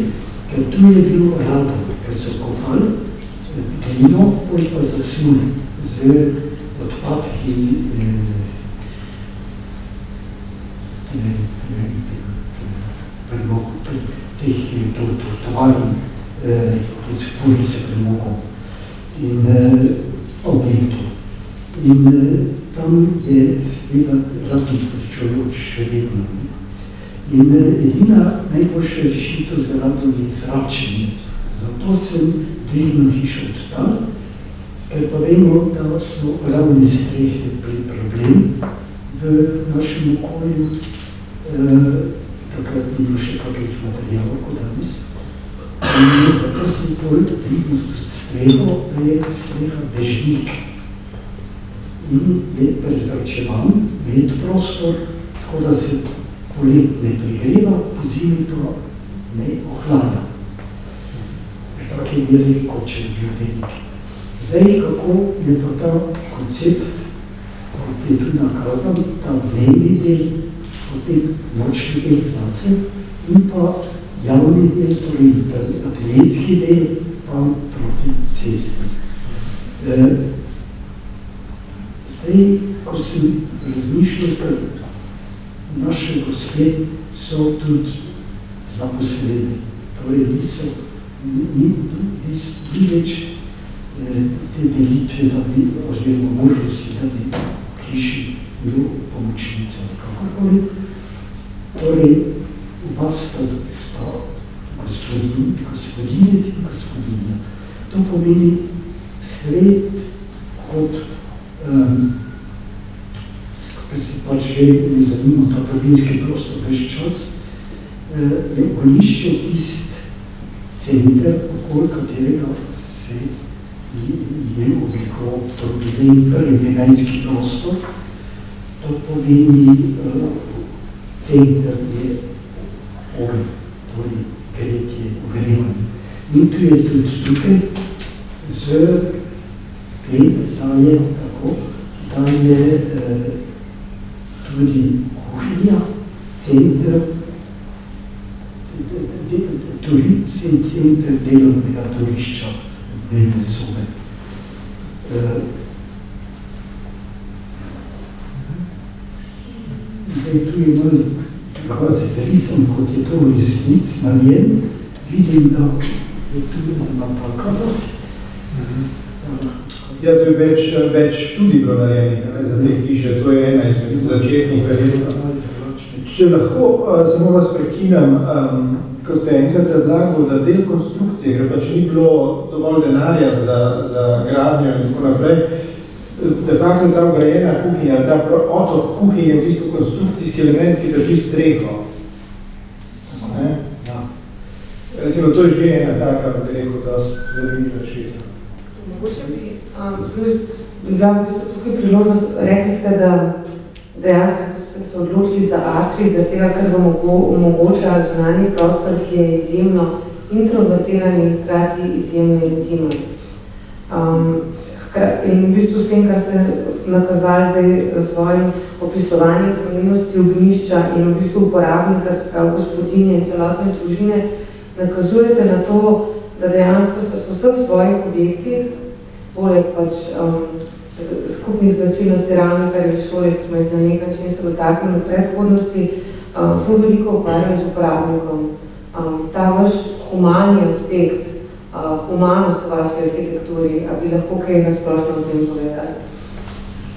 ker tu je bil radar, ker so kopali glino, pol pa zasuli z odpadki teh tovarn, ki so tvori se premogom in objektov. In tam je seveda različno pričujoč še vedno. In edina najboljša rešitev za radon je zračenje. Zato sem dvignil hišo od tam, ker pa vemo, da so ravne strehe problem v našem okolju. Takrat ni bilo še kakih materijalov kot danes. In zato sem bolj dvignil streho, da je streha dežnik. In je prezračevan med prostor, tako da se polet ne pregreva, pozimi pa ne ohlada. Tak je meri, kot če je bil delik. Zdaj, kako je pa ta koncept, kot je tu nakazan, ta dnevni del, potem nočni del zase in pa javni del, torej ateljejski del, pa proti cesti. Zdaj, ko sem razmišljal, ker naše gospe so tudi zaposlene, torej niso ni več te delitve, da bi, oziroma možnosti, da bi hiši bil pomočnica. Kakorkoli. Torej, oba sta gospodinec in gospodinja. To pomeni svet kot, ker se pač že ne zanima ta prvinski prostor več čas, je ognišče tist center, okoli katerega se je oblikoval prvi veganski prostor. To pomeni center je ogenj, torej gretje, ogrevanje. In tu je tudi tukaj z tem, da je tako, da je tudi kuhinja, center, center delovnega torišča dnevne sobe. Zdaj, tu je malo zrisam, kot je to resnic narejen, vidim, da je tu napaka. Ja, to je več študij bilo narejenih za te hiše, to je ena izmed začetnih verjetno. Če lahko samo vas prekinem, ko ste enkrat razlagal, da del konstrukcije, ker pač ni bilo dovolj denarja za gradnjo in tako naprej, de facto ta ugrajena kuhinja, ta otok kuhinje je v bistvu konstrukcijski element, ki drži streho. Recimo, to je že ena taka, da rekel, da zanimiva rešitev. Mogoče bi bila v bistvu tukaj priložnost, rekli ste, da dejansko ste se odločili za atrij, zaradi tega, ker vam omogoča zunanji prostor, ki je izjemno introvertiran in hkrati izjemno intimen. In v bistvu s tem, kar ste nakazali zdaj svojim opisovanjem pomembnosti ognjišča in v bistvu uporabnika, se pravi gospodinje in celotne družine, nakazujete na to, da dejansko ste v vseh svojih objektih, poleg pač skupnih značilnosti ravnikarjev šole, ki smo jih na nek način se dotaknili v predhodnosti, smo veliko ukvarjali z uporabnikom. Ta vaš humani aspekt, humanost v vaši arhitekturi, a bi lahko kaj nasplošno o tem povedali?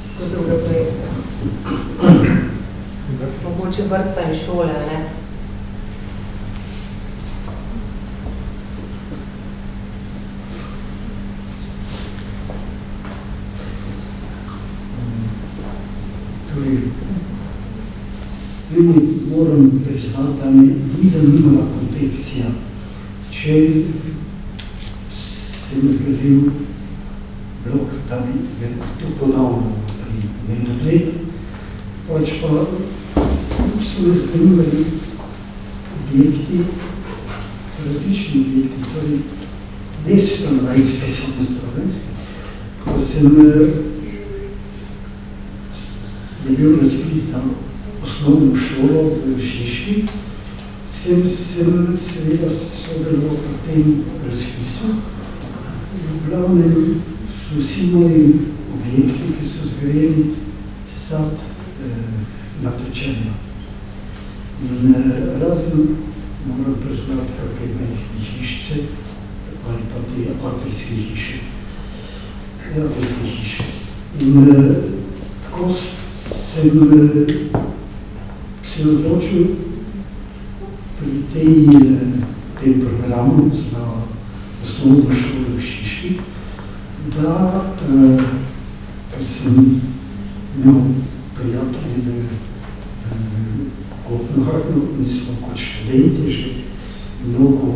Skozi druge projekte. Mogoče vrtca in šole, ne? Moram priznati, da me ni zanimala konfekcija. Če sem zgradil blok, da bi to ponavljal pri Metotled, pač pa so me zanimali objekti, različni objekti, torej ne stanovanjske, samo stanovanjske. Ko sem je bil razpis za osnovno šolo v Šiški, sem seveda sodeloval v tem razpisu. V glavnem so vsi moji objekti, ki so zgrajeni, sad natečenja. In razen, moram priznati, kakve majhne hišice, ali pa te atrijske hiše. Atrijske hiše. In tako sem se odločil pri tem programu za osnovno šolo v Šiški, da, ker sem imel prijatelje v Kopenhagnu in smo kot študenti že mnogo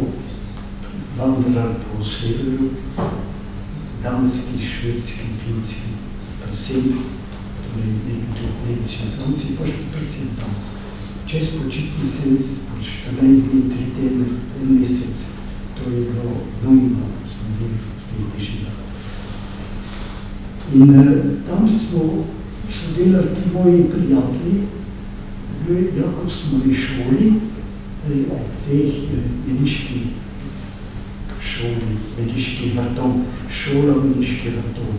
vandrali po severu, danski, švedski, finski, predvsem, torej nekaj tudi Nemci in Franci, pa še predvsem tam. Čez počitnice, po 14 dni, 3 tedne, 1 mesec, to je bilo nujno, smo bili v teh deželah. In tam so delali ti moji prijatelji v Jakobsnovi šoli, teh meniških šoli, meniških vrtov, šola meniških vrtov.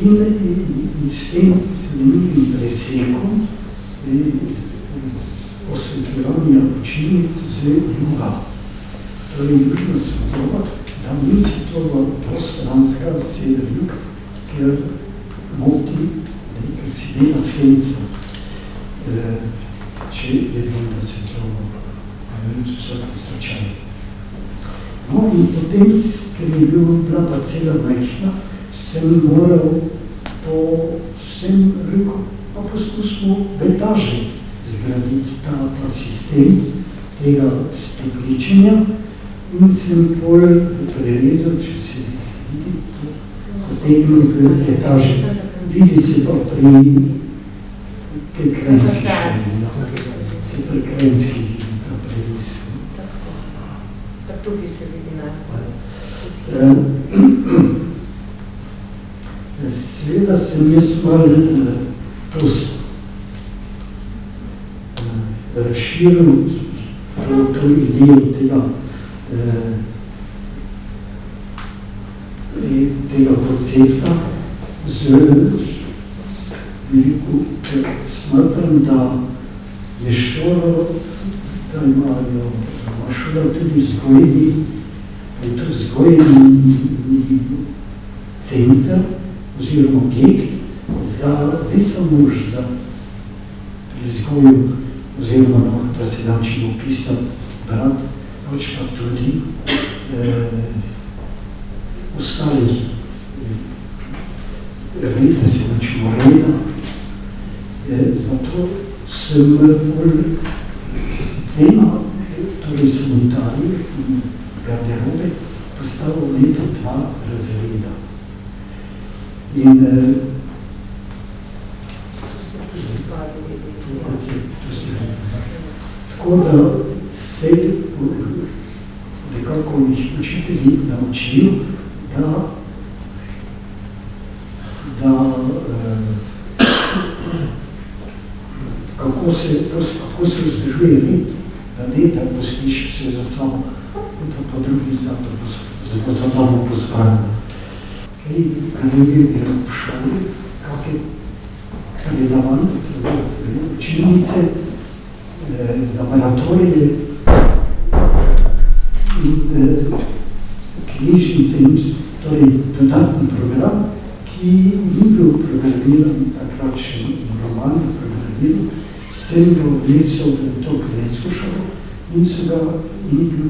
In s tem zanimivim presekom osvetljevanja učilnic z juga. Torej, južna svetlova, da ni svetlova prostranska sever-jug, ker moti, ker si dela senco, če je druga svetlova, vsak slučaj. No in potem, ker je bila pa cela majhna, sem moral to, sem rekel, pa poskusimo v etaži zgraditi ta sistem tega stopničenja in sem pol prerezal, če se vidi, potegnil v etaži. Vidi se pa pri Krenski šoli, se pri Krenski vidi ta prerez. Pa tukaj se vidi najbolj. Seveda sem jaz malo to razširil to idejo tega koncepta smatram, da je šola, da ima šola tudi vzgojni, da je to vzgojni center oziroma objekt za ne samo za vzgoju oziroma da se naučimo pisati, brati, pač pa tudi ostalih da se naučimo reda. Zato sem dvema, torej sanitarij in garderobe, postavil leta 2 razreda. In tako da se nekako jih učitelji naučijo, kako se vzdržuje red, da postiš vse za samo, da po drugi za domo pozvanje. Kaj je v šoli, kakve predavanje, učilnice, laboratorije in knjižnice in torej dodatni program, ki ni bil programiran takrat še normalno programiran, sem ga vnesel v to kmetsko šolo in so ga ni bil,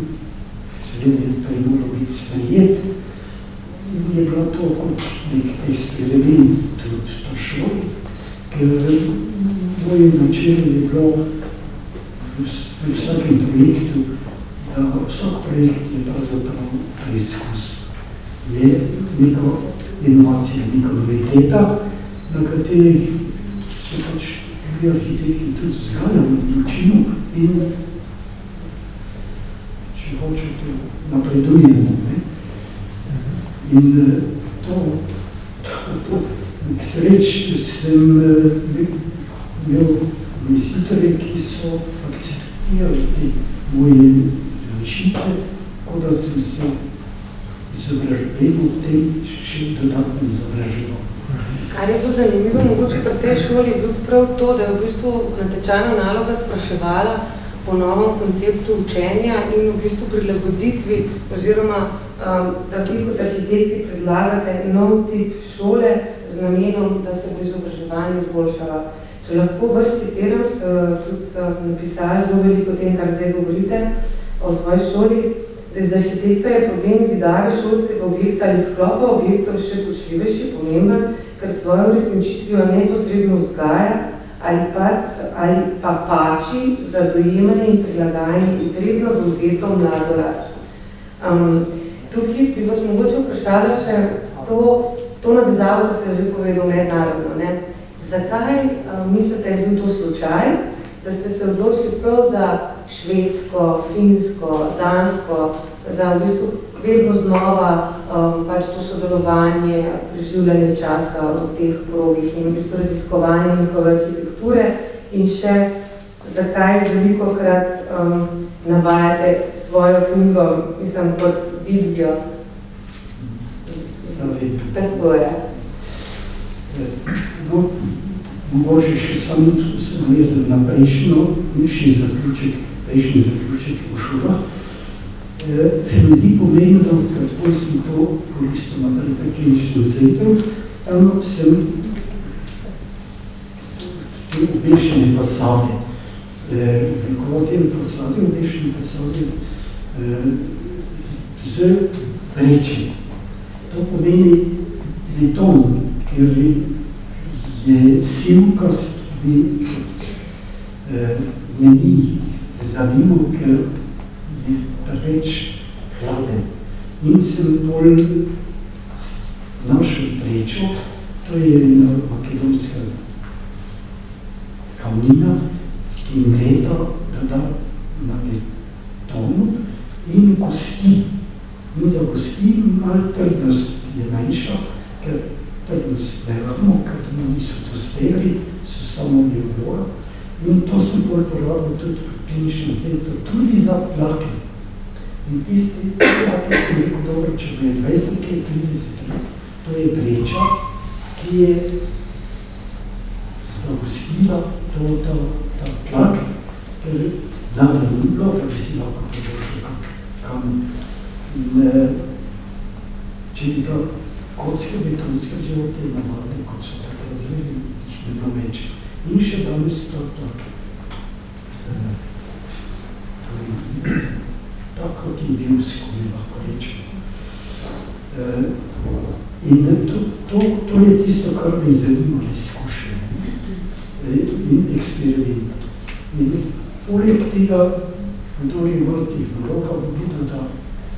seveda to je moralo biti sprejet, in je bilo to kot nek eksperiment tudi ta šola, ker moje načelo je bilo pri vsakem projektu, da vsak projekt je pravzaprav preizkus. Je neka inovacija, neka noviteta, na katerih se pač mi arhitekti tudi vzgajamo in učimo in če hočete napredujemo. In to k sreči sem imel mislitelje, ki so akceptirali te moje rešitve, tako da sem se izobražujemo v tem še dodatno izobražujemo. Kar je bilo zanimivo, mogoče pri tej šoli je bil prav to, da je v bistvu natečajna naloga spraševala po novem konceptu učenja in v bistvu prilagoditvi oziroma da vi kot arhitekti predlagate nov tip šole z namenom, da se bo izobraževanje izboljšalo. Če lahko vas citiram, ste tudi napisali zelo veliko o tem, kar zdaj govorite o svoji šoli, da za arhitekta je problem z izdavi šolskega objekta ali sklopa objektov še kočljivejši, pomemben, ker svojo uresničitvijo neposredno vzgaja ali pa pači za dojemanje in prilagajanje izredno dovzeto mlado rast. Tukaj bi vas mogoče vprašala še to navezavo, ko ste že povedal mednarodno. Ne? Zakaj mislite, je bil to slučaj, da ste se odločili prav za Švedsko, Finsko, Dansko, za v bistvu vedno znova pač to sodelovanje, preživljanje časa v teh krogih in v bistvu raziskovanje njihove arhitekture in še zakaj velikokrat navajate svojo knjigo, mislim, kot Biblijo. Tako je. Mogoče še samo navezal na prejšnji zaključek v šolah. Se mi zdi pomembno, kako sem to koristil naprej v kliničnem centru, tam sem obešene fasade. Okolo te fasade, obešene fasade z vreči. To pomeni beton, ker je sivkast, meni zavimo, ker je preveč hladen. In sem bolj našel prečo, to je ena makedonska kamnina, ki mreta doda na betonu in kosti. In za kosti malo trdnost je manjša, ker trdnost ne rabimo, ker niso to steri, so samo biologa. In to sem bolj porabil tudi v kliničnem centru, tudi za tlake. In tisti tlake sem rekel, dobro, če bo je 20 let, 30 let, to je preča, ki je zagostila ta tlak, ker znamenje ni bilo, ker bi si lahko podošel kamen. Če bi ga kocke, betonske živote navadne, kot so tako razvili, jih ne bilo več. In še danes ta tlak. Tak, kot je bil skozi, lahko rečemo. In to je tisto, kar me zanimalo izkušnje in eksperiment. In poleg tega, kdo je imel tehnologa, bi videl, da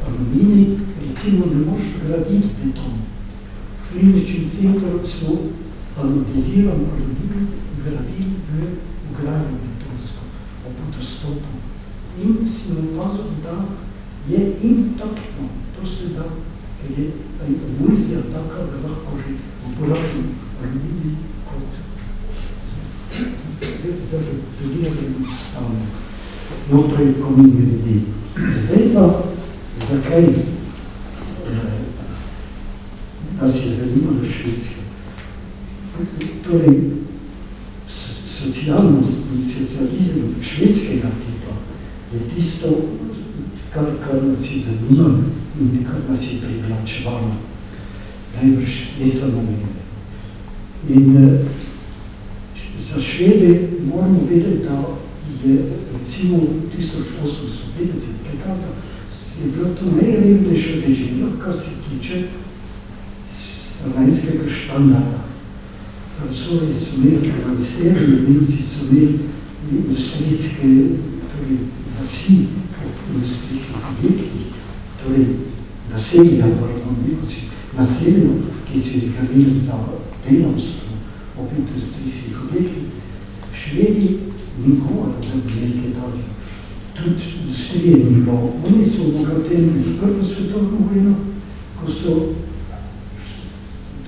aluminij, recimo, ne moreš graditi beton. V kliničnem centru smo anodizirali aluminij, gradili v ograjo betonsko, ob vodostopu. In sem opazil, da je intaktno. To se da, ker je emulzija taka, da lahko že uporabim aluminij kot zavedljivim stavno. Notrej kominje ljudi. Zdaj pa, zakaj, da si je zanimalo Švedske? Torej, socialnost in socializem švedskega tipa je tisto, kar nas je zanimalo in kar nas je privlačevalo. Najbrž ne samo mene. In za Švede moramo vedeti, da je recimo 1850 prikazal, je bilo to najrevnejša dežela, kar se tiče slovenskega štandarda. Francozi so imeli transferje, Nemci so imeli industrijske vasi ob industrijskih objektih, torej naselja, naselja, ki so izgradili za delavstvo ob industrijskih objektih. Švedi nikoli ne bi imeli tazija. Tudi industrije ni bilo. Oni so obogateli prvo svetovno vojno, ko so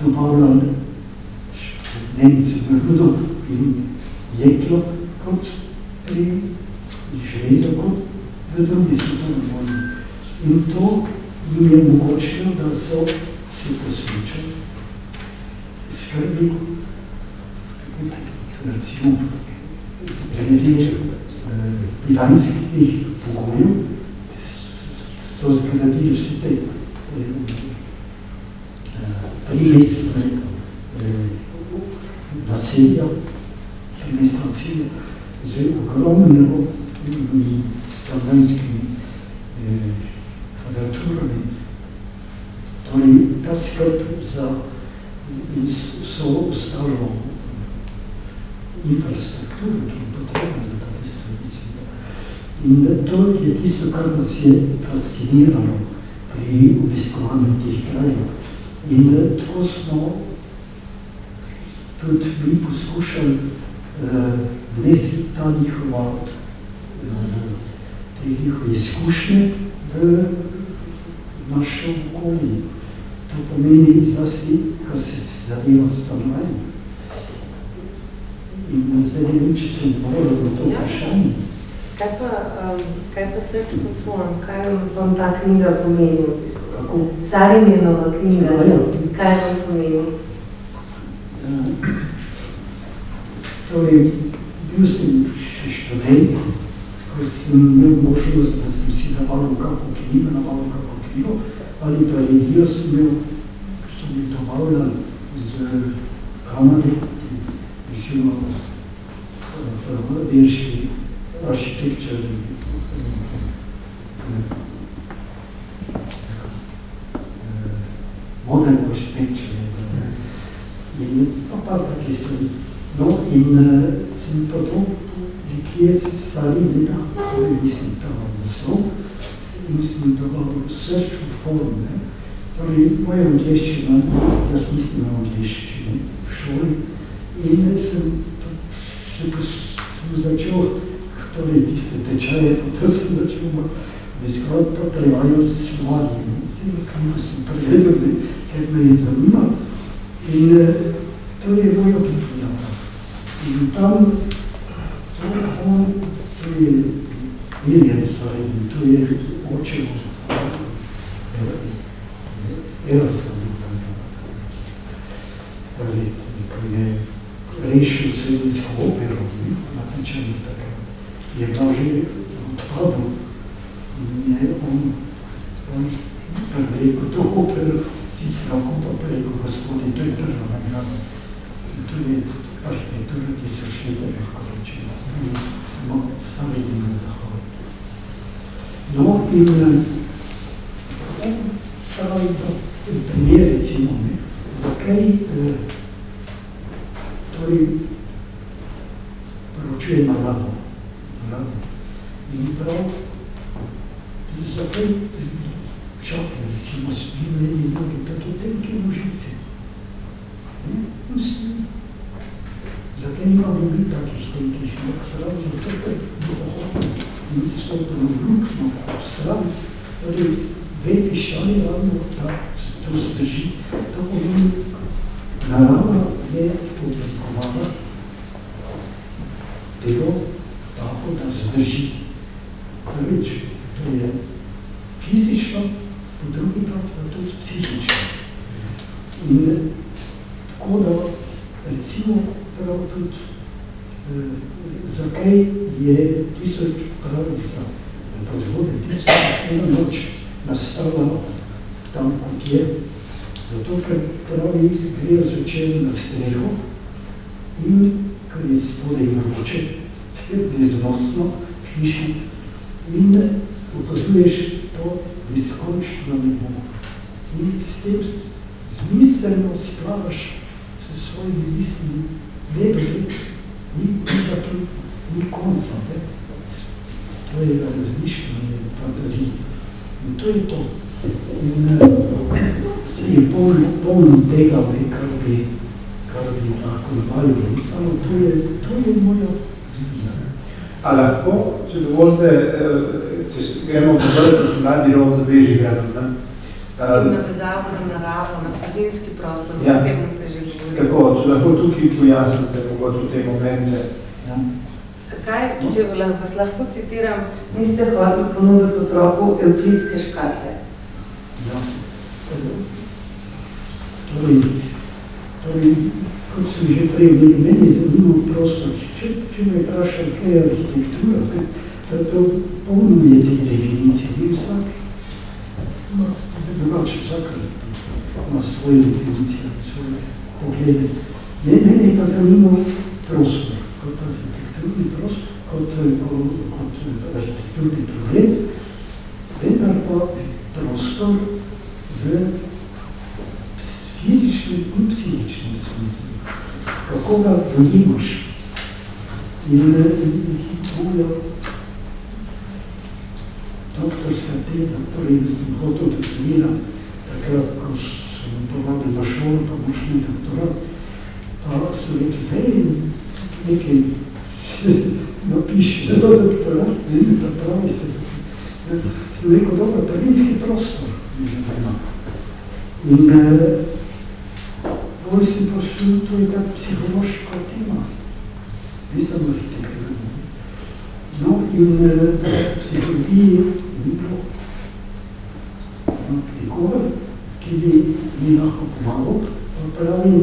dobavljali Nemci rudo in jeklo kot pri železo, kot v drugi svetovni vojni. In to jim je mogočilo, da so si posvečali skrbi, recimo, glede bivanskih pogojev, so zgradili vse te primestne naselja, primestna naselja z ogromnimi stanovanjskimi kvadraturami. Torej, ta skrb za so ostalo infrastrukturo, ki je potrebna za take stvari. In to je tisto, kar nas je fasciniralo pri obiskovanju teh krajev. In tako smo tudi mi poskušali vnesti ta njihove izkušnje v naše okolje. To pomeni zlasti, kar se zadeva stanovanje. In zdaj ne vem, če sem govoril o to vprašanje. Kaj pa Search for Form? Kaj vam ta knjiga pomeni v bistvu? Sariminova knjiga, kaj vam pomeni? Torej, bil sem še študent, ko sem imel možnost, da sem si navalil kako knjigo, ali pa regijo so mi dobavljali z Kanade, recimo verški architecture, modern architecture, in pa taki stvari. No, in sem potom nekje Sarinina, torej mislim ta naslov, in sem dobavil Search for Form. Torej, moja angliščina, jaz nisem na angliščini v šoli, in sem začel, torej tiste tečaje, potem sem začel obiskovati pa prevajo s slovarjem. Celo knjigo sem prevedel, ker me je zanimal. In to je moj obdobja. In tam, to je Ilija Sarin, to je oče Erasma, ko je rešil sredinsko opero, na načelu takrat, je bila že odpadel in je on rekel, to opero si skakal pa preko gospodin, to je država nagrada. To je arhitektura tisočletja, lahko rečemo. Mi smo sami na zahod. No, in pravi primer, recimo, zakaj torej poročuje naravo. In prav, zakaj čaplje, recimo, imeli mnogi take tenke nožice. Zakaj nima drugi takih tenkih nog, ravno tako dohodno in stopno vlukno stran, torej dve piščali ravno da to zdrži. To pomeni, narava je oblikovala telo tako, da zdrži. Prvič, to je fizično, po drugi pa tudi psihično. In tako da, recimo, prav tudi, zakaj je tisoč pravica, pa zgodaj ena noč nastala tam, kot je, zato, ker pravi grejo zvečer na streho in ker je spodaj vroče, neznosno hiši in opazuješ to neskončno nebo. In s tem zmiselno splavaš s svojimi mislimi, ne gled, ni zato, ni konca. To je razmišljanje fantazije. In to je to. In se je polno tega, kar bi lahko nabavili. Samo to je moja življenja. A lahko, če dovolite, če gremo povrti mladi rok za Bežigradom, ne? Navezavo na naravo, na planinski prostor, o tem ste že govorili. Tako, če lahko tukaj pojasnite mogoče te momente. Zakaj, če vas lahko citiram, niste hoteli ponuditi otroku evklidske škatle? Ja. Torej, kot sem že prej, meni je zanimivo prostor, če me vprašam, kaj je arhitektura, to je polno je teh definicij, ni vsak, drugače vsak ima svoje definicije, svoje poglede. Mene je pa zanimivo prostor, kot arhitekturni prostor, kot arhitekturni problem, vendar pa prostor v fizičnem in psihičnem smislu. Kako ga dojemaš? In moja doktorska teza, torej sem hotel definirati takrat, ko sem povabili na šolo, pa boš mi doktorat, pa so rekli, da je nekaj napiši, da je doktorat, da pravi se. Sem rekel, dobro, terminski prostor mi zanima. In bolj si pa šel, to je tak psihološka tema. Nisem arhitektura. No, in psihologiji ni bilo nikogar, ki bi mi lahko pomagal, pa pravi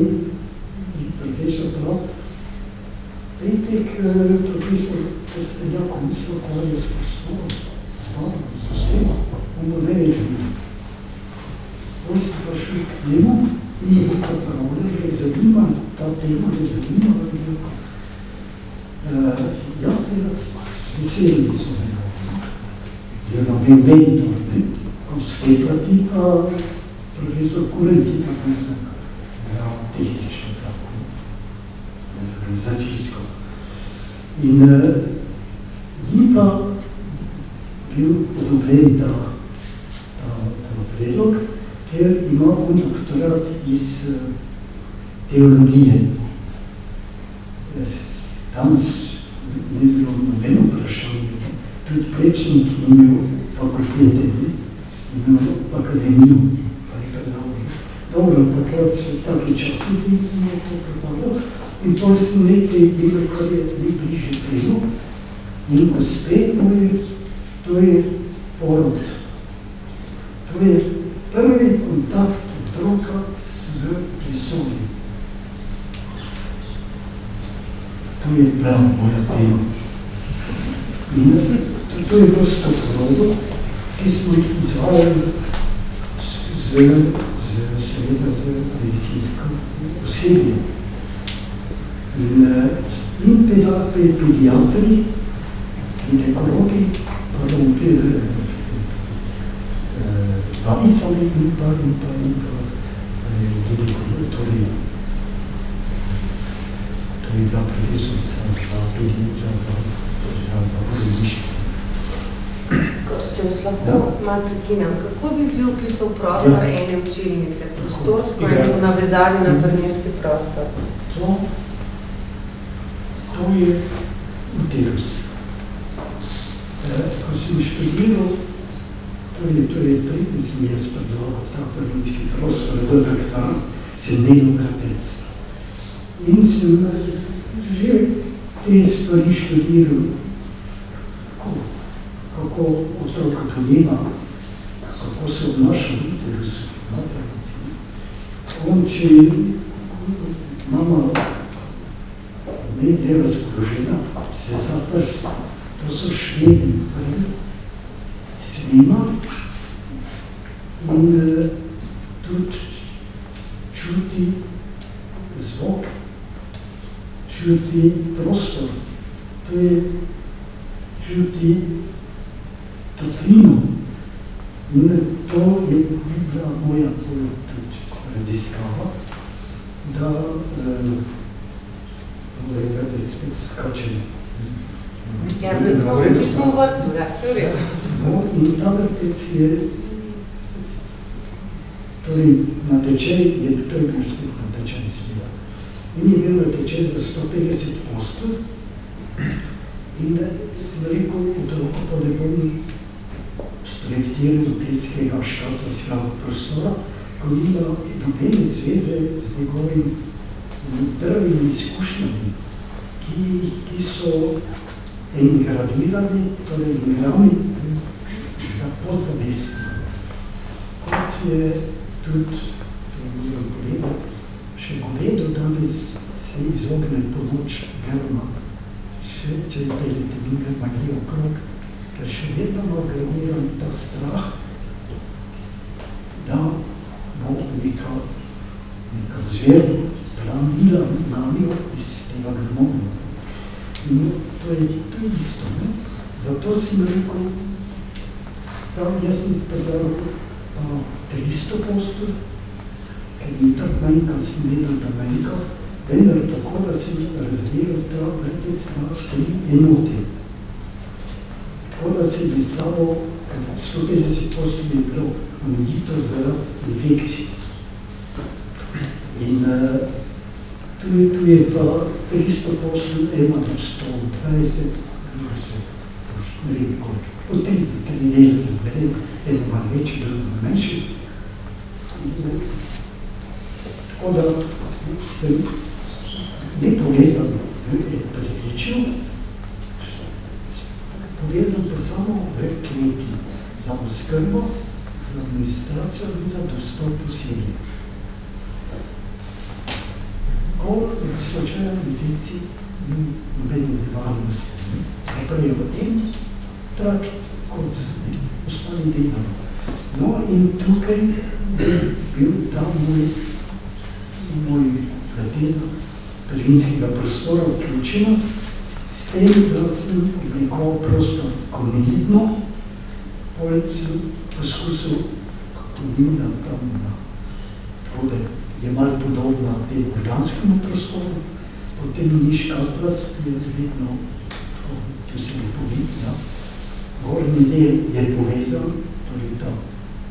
profesor prav, Petek, profesor Trstenjak, mislo, kaj je s prostorom, z vsema, on bo nevežen. On se pa šel k njemu in je bo pravljal, da je zanima ta tema, da je zanima veliko. Ja, veselili so me, oziroma mentor, sklepati pa profesor Kulen, ki tako je za tehnično pravo, organizacijsko. In ni pa bil odobren ta predlog, ker ima on doktorat iz teologije. Danes ni bilo nobeno vprašanje, tudi prečnik ni imel fakultete, imel akademijo, pa je predavljal. Dobro, takrat so taki časi, ki je to predavljal. In to sem nekaj videl, kar je mi bliže temu. In uspeh moj, to je porod. To je prvi kontakt otroka s vesoljem. To je bila moja tema. In to je vrsta porodov, ki smo jih izvajali seveda z medicinsko osebje. In pediatri, ginekologi, babicami in pa ginekologi. To je bila profesorica za porodništvo. Če vas lahko malo prekinem, kako bi bil opisal prostor ene učilnice, prostorsko in navezavi na prvenski prostor? To je uterus. Ko sem študiral, torej preden sem jaz predlagal ta prvenski prostor, sem delal vrtec. In sem že te stvari študiral, kako otroka dojema, kako se obnaša v uterusu, maternici. Če mama je razpoložena, se zaprsta. To so Švedi, snima in tudi čuti zvok, čuti prostor. To je čuti toplino. In to je bila moja tudi raziskava, da spet skačem. Ja, mi smo v vrtcu, da, se vrelo. No, in ta vrtec je, torej natečaj, to je bil spet natečaj sveda. In je bil natečaj za 150 postelj in sem rekel, otroku pa ne bom sprojektiral ortopedskega štartskega prostora, ko nima nobene zveze z njegovim prvimi izkušnjami, ki so engravirani, torej engravni za podzavestno. Kot je tudi, moram povedati, še govedo danes se izogne pomoč grma, če peljete vi grma gre okrog, ker še vedno organiram ta strah, da bo neka zver planila namijo iz tega grmovja. In to je isto, ne? Zato si rekel, jaz sem predal 300 postelj, ker ni tako manjka, sem vedel, da manjka, vendar tako, da sem razdelil ta vrtec na 3 enote. Tako da sem med sabo, 150 postelj je bilo omejito zaradi infekcij. In tu je pa 300 postelj, 1 do 120, drugo se ne vem koliko. Po 3 deli razberem, eno malo večji, drugo manjši. Tako da sem nepovezan prepričal, povezan pa samo v kleti za oskrbo, za administracijo in za dostop posebej. Ko v slučaju infekcij ni nobene nevarnosti, naprej v en trak, kot ostali delamo. No in tukaj je bil ta moj lepeza prvinskega prostora vključena s tem, da sem oblikoval prostor konolitno, potem sem poskusil konolitno pravno, tako da je malo podobna tem organskemu prostoru, potem niška atlas je vedno, če se ne povedi, ja. Gornji del je povezan, torej ta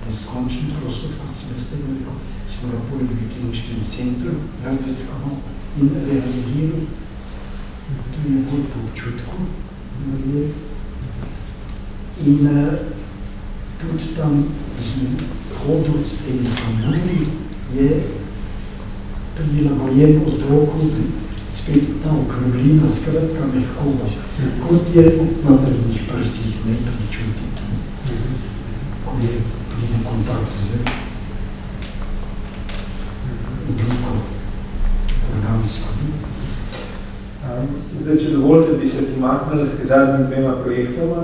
neskončni prostor, kot sem jaz tega rekel, smo ga poleg v kliničnem centru raziskoval in realiziral. Tu je bolj po občutku. In tudi tam z vhodu s temi kanali je prilagojen otroku, spet ta okroglina, skratka mehkoba, kot je na drugih prstih, ne pričutiti, ko je pride kontakt z obliko organsko. Zdaj, če dovolite, bi se primaknili k zadnjima projektoma,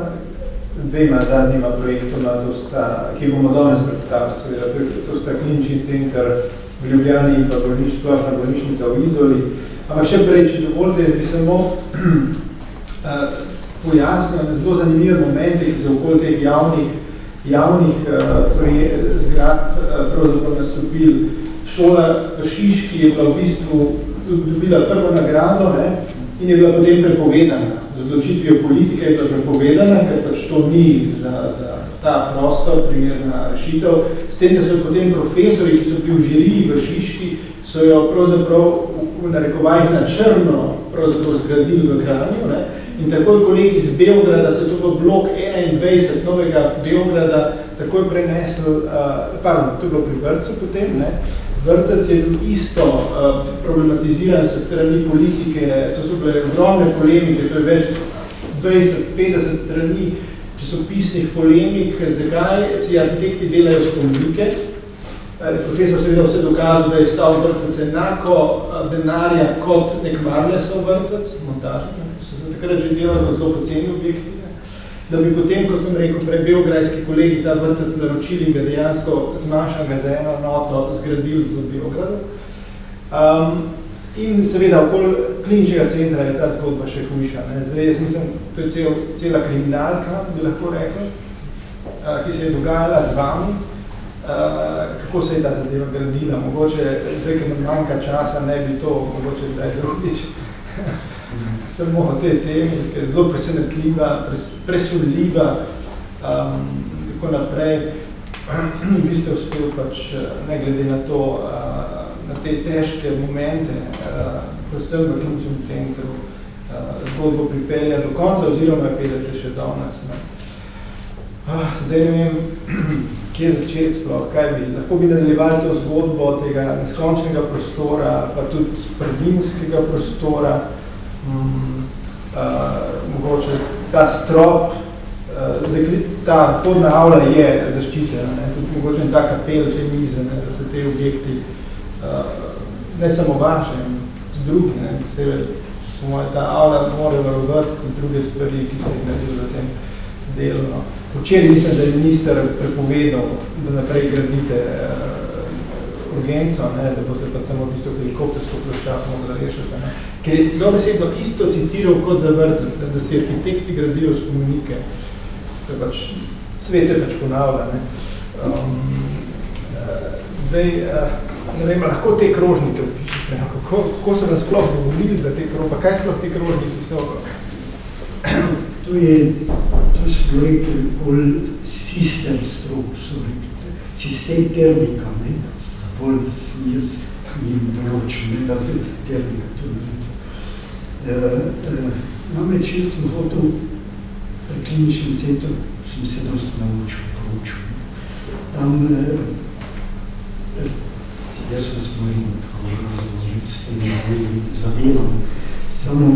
ki bomo danes predstavili, seveda, to sta klinični center v Ljubljani in pa splošna bolnišnica v Izoli. Ampak še prej, če dovolite, bi samo pojasnil zelo zanimive momente, ki so okoli teh javnih zgrad pravzaprav nastopili. Šola v Šiški je bila v bistvu dobila prvo nagrado, ne, in je bila potem prepovedana. Z odločitvijo politike je bila prepovedana, ker pač to ni za ta prostor primerna rešitev. S tem, da so potem profesori, ki so bili v žiriji v Šiški, so jo pravzaprav v narekovajih na črno pravzaprav zgradili v Kranju, ne. In takoj kolegi iz Beograda so to v blok 21 novega Beograda takoj prenesli, to je bilo pri vrtcu potem, ne. Vrtec je bil isto problematiziran se strani politike, to so bile ogromne polemike, to je več 20-50 strani časopisnih polemik, zakaj si arhitekti delajo spomenike. Profesor seveda vse dokazal, da je stal vrtec enako denarja kot nek Marlesov vrtec, montažnik, so se takrat že delali zelo poceni objekti, da bi potem, ko sem rekel, prej beograjski kolegi ta vrtec naročili in ga dejansko zmanjšanega za eno noto zgradili v Beogradu. In seveda, okoli kliničnega centra je ta zgodba še hujša. Zdaj, jaz mislim, to je cela kriminalka, bi lahko rekel, ki se je dogajala z vami. Kako se je ta zadeva gradila? Mogoče, zdaj, ker nam manjka časa, ne bi to, mogoče zdaj drugič. Samo o tej temi, ki je zelo presenetljiva, presunljiva, tako naprej. Vi ste uspeli pač, ne glede na to, na te težke momente, predvsem v kliničnem centru, zgodbo pripelja do konca, oziroma peljete še danes. Zdaj ne vem, kje začeti sploh, kaj bi. Lahko bi nadaljevali to zgodbo tega neskončnega prostora, pa tudi predinskega prostora, mogoče ta strop, ta podna avla je zaščitena, tudi mogoče en tak apel te mize, ne, da se te objekti, ne samo vaše, tudi drugi, ne, posebej, ta avla mora varovati tudi druge stvari, ki se jih naredil za tem delu. No. Včeraj mislim, da je minister prepovedal, da naprej gradite urgenco, ne, da boste pa samo tisto helikoptersko ploščavo mogla rešiti. Ne. Ker je dobesedno isto citiral kot za vrtec, da si arhitekti gradijo spomenike. To je pač, svet se pač ponavlja. Ne. Zdaj, ne vem, lahko te krožnike opišite, kako se nas sploh dovolili, da te krožnike, pa kaj sploh te krožniki so? To so rekli bolj sistem strop, so rekli, sistem termika, ne, bolj sem jaz jim določil, ne, da se termika tudi. Namreč jaz sem hotel pri kliničnem centru, sem se dosti naučil, poučil. Tam jaz vas moram tako razložiti s temi zadevami. Samo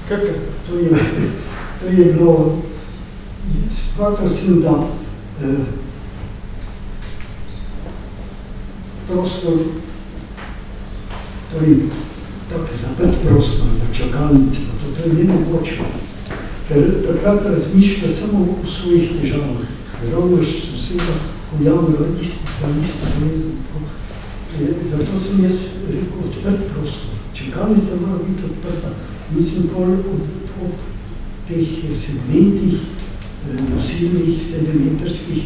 to je bilo, smatral sem, da prostor, to je tak zaprt prostor za čakalnice, to je nemogoče. Ker takrat razmišlja samo o svojih težavah. Ravno soseda pojavila za isto bolezen. Zato sem jaz rekel odprt prostor. Čakalnica mora biti odprta. Mislim, ob teh segmentih, nosilnih, 7-metrskih,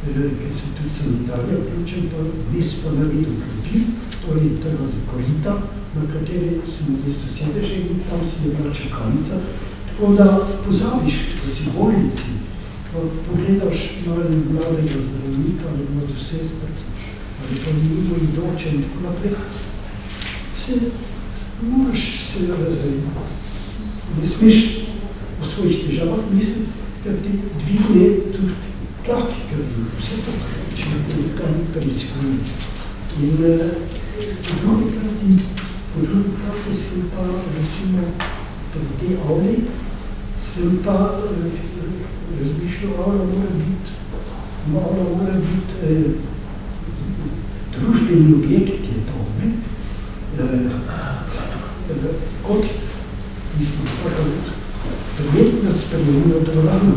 ki so tudi sanitarija vključen, pa vmes pa naredil klopil, to je tega zakorita, na kateri sem bili sosedeže in tam si je bila čakalnica. Tako da pozabiš, da si v bolnici, pa pogledaš malo mladega zdravnika ali mlado sestrco, ali pa njimo in doče in tako naprej. Vse, moraš se razrediti. Ne smeš o svojih težavah misliti, ker ti dvigne tudi tlak, ker vse to, če te tam preiskuje. In po drugi krati sem pa, recimo, v tej avli, sem pa razmišljal, avla mora biti družbeni objekt je to, ne? Kot prijetna spremljena dvorana.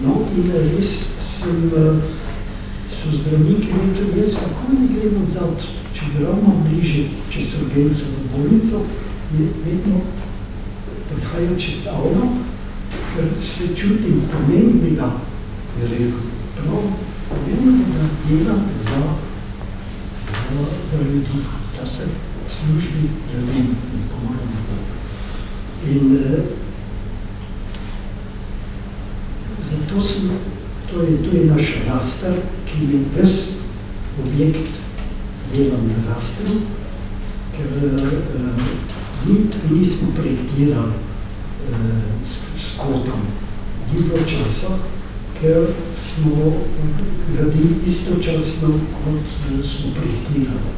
No, in res so zdravniki rekli, jaz kako ne grem odzad, če bi ravno bliže, če se urgenco v bolnico, je vedno prihajajo čez avlo, ker se čutim pomembnega, je rekel, prav pomembnega dela za ljudi, da se službi ljudem in pomagamo. In zato sem, to je naš raster, ki je ves objekt delam na rasteru, ker nismo projektirali s kodom. Ni bilo časa, ker smo gradili istočasno, kot smo projektirali.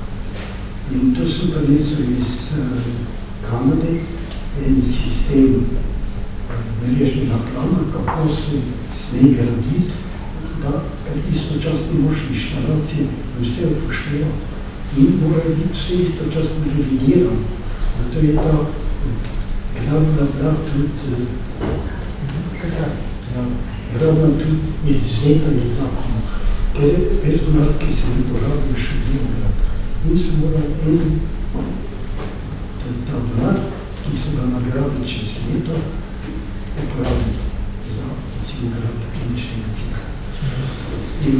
In to sem prinesel iz Kanade, en sistem mrežnega plana, kako se sme graditi, da istočasno moraš inštalacije vse upošteva in morajo biti vse istočasno revidirano. Zato je ta gradna bila tudi izvzeta iz zakona, ker personal, ki se ne porabijo še delala. In so morali ta vlad, ki so ga nagradili čez leto, uporabiti za recimo gradnjo kliničnega centra. In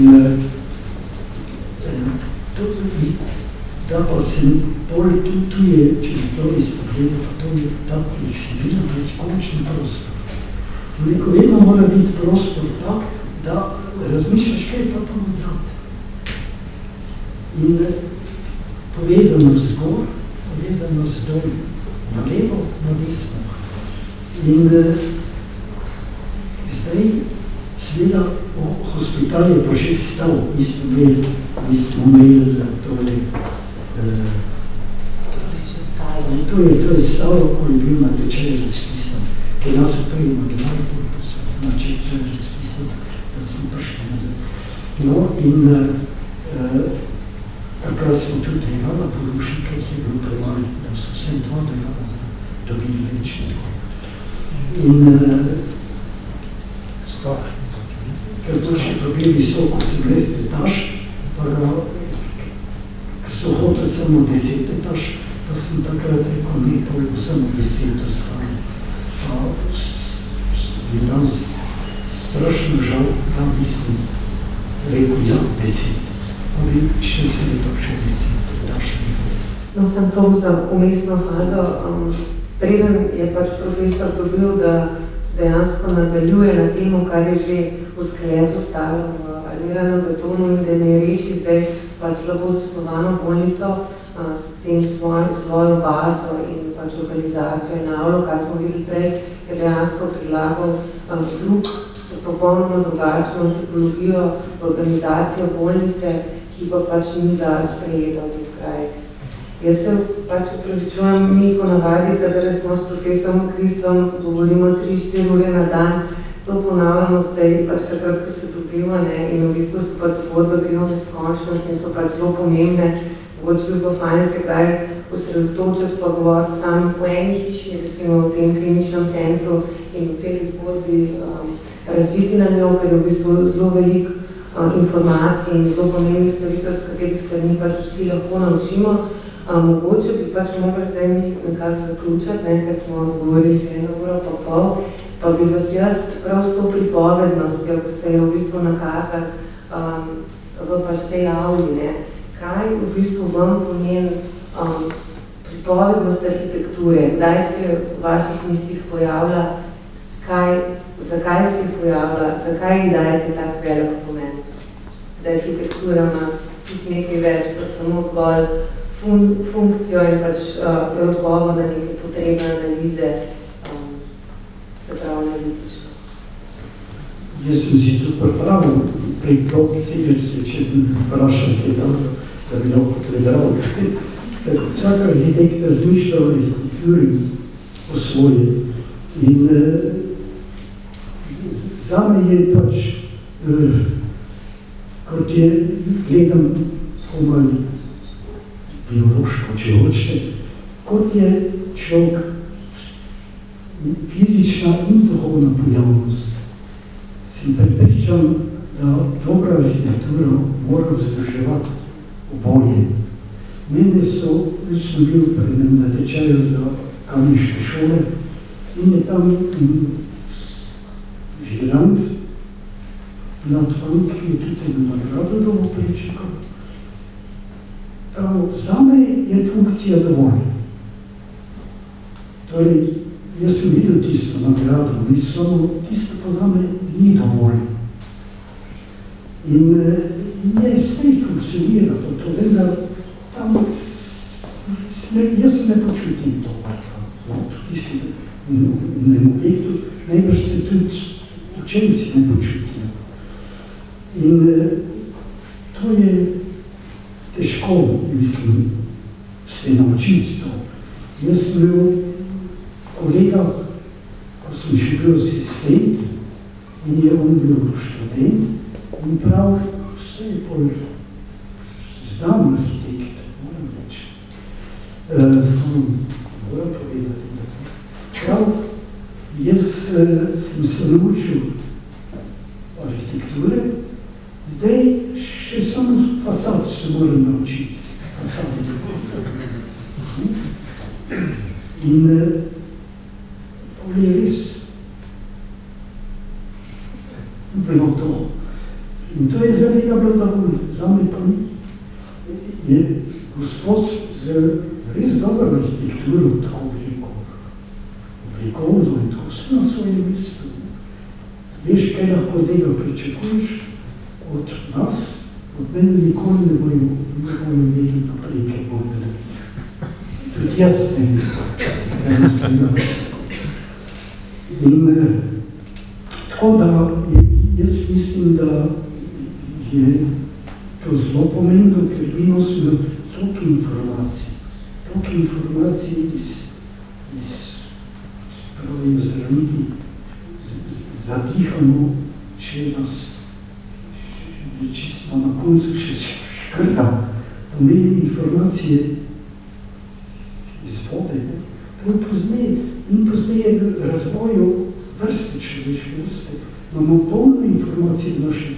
da pa sem bolj tu je, če bi to izpogledal, pa to je ta fleksibilno, neskončen prostor. Sem rekel, vedno mora biti prostor tak, da razmišljaš, kaj pa tam odzad. In povezano zgor, povezano zdolj, na levo, na desno. In zdaj, seveda, hospital je pa že stal, mi smo imeli to je stalo, ko je bil na tečaj razpisan, ker nas so prej imaginali pol posod. načeti razpisati, da smo prišli nazaj. No in takrat smo tudi dvigala porušnika, ki je bilo prevariti, da so vsem dva dvigala dobili več. In ker boljši dobili visoko 17 etaž, pa ga, ker so hoteli samo 10 etaž, pa sem takrat rekel, ne, to je samo 10 ostalo. Je danes strašno žal, da mislim, rekel, ja, 10. Pa bi če se je to še 10 etaž. No, sem to za umestno fazo. Preden je pač profesor dobil, da dejansko nadaljuje na temu, kar je že v skeletu stalo v armiranem betonu in da ne reši zdaj pač slabo zasnovano bolnico s tem svojo bazo in pač organizacijo in avlo, kar smo videli prej, je dejansko predlagal drug, popolnoma drugačno tipologijo, organizacijo bolnice, ki pa pač ni bila sprejeta v teh krajih. Jaz se pač upravičujem, mi ponavadi, kadar smo s profesorom Kristom, govorimo 3-4 ure na dan, to ponavljamo zdaj, pač takrat, ko se dobimo, ne, in v bistvu so pač zgodbe gremo neskončnost in so pač zelo pomembne. Mogoče bi bilo fajn se kdaj osredotočiti pa govoriti samo po eni hiši, recimo v tem kliničnem centru in v celi zgodbi razviti na njo, ker je v bistvu zelo veliko informacij in zelo pomembnih stvaritev, s katerih se mi pač vsi lahko naučimo. Mogoče bi pač mogli zdaj mi nekako zaključiti, ne, ker smo odgovorili že 1 uro pa pol, pa bi vas jaz prav s to pripovednostjo, ki ste jo v bistvu nakazali v pač tej avli, ne, kaj v bistvu vam pomeni pripovednost arhitekture, kdaj se v vaših mislih pojavlja, zakaj se je pojavlja, zakaj ji dajete tak velik pomen, da arhitektura ima tudi nekaj več, kot samo zgolj funkcijo in pač odgovor na neke potrebne analize, se pravi analitično. Jaz sem si tudi pripravil pri blok celice, če bi vprašal tega, da bi lahko predal. Vsak arhitekt razmišlja o arhitekturi po svoje. In zame je pač, kot je gledam komaj biološko, če hočete, kot je človek fizična in duhovna pojavnost. Sem prepričan, da dobra arhitektura mora vzdrževati oboje. Mene sem bil predem na tečaju za kamniške šole in je tam Žilant, mlad fant, ki je tudi eno nagrado dobil Prečnikov. Zame je funkcija dovolj. Torej, jaz sem videl tisto nagrado, samo tisto pa zame ni dovolj. In je svet funkcionira, to vendar tam jaz ne počutim to, tisti v objektu, najbrž se tudi učenci ne počutijo. In to je težko, mislim, se naučiti to. Jaz sem bil kolega, ko sem še bil asistent in je on bil študent in prav vse je bolj znam arhitekt, moram reči. Moram povedati, da prav jaz sem se naučil arhitekture, zdaj še samo fasad se moram naučiti. Fasad. In to je res bilo to. In to je za njega blagovolj, za me pa ni. Je gospod z res dobro arhitekturo tako oblikovno in tako vse na svojem mestu. Veš, kaj lahko tega pričakuješ od nas, od mene nikoli ne bojo vedeti naprej, kaj bo narediti. Tudi jaz ne vem. In tako da jaz mislim, da je to zelo pomembno, ker mi nosimo toliko informacij iz pravijo zdravniki zadihamo, če nas čisto na koncu še škrga, pomeni informacije iz vode. Pozneje v razvoju vrste človeške vrste imamo polno informacije v naših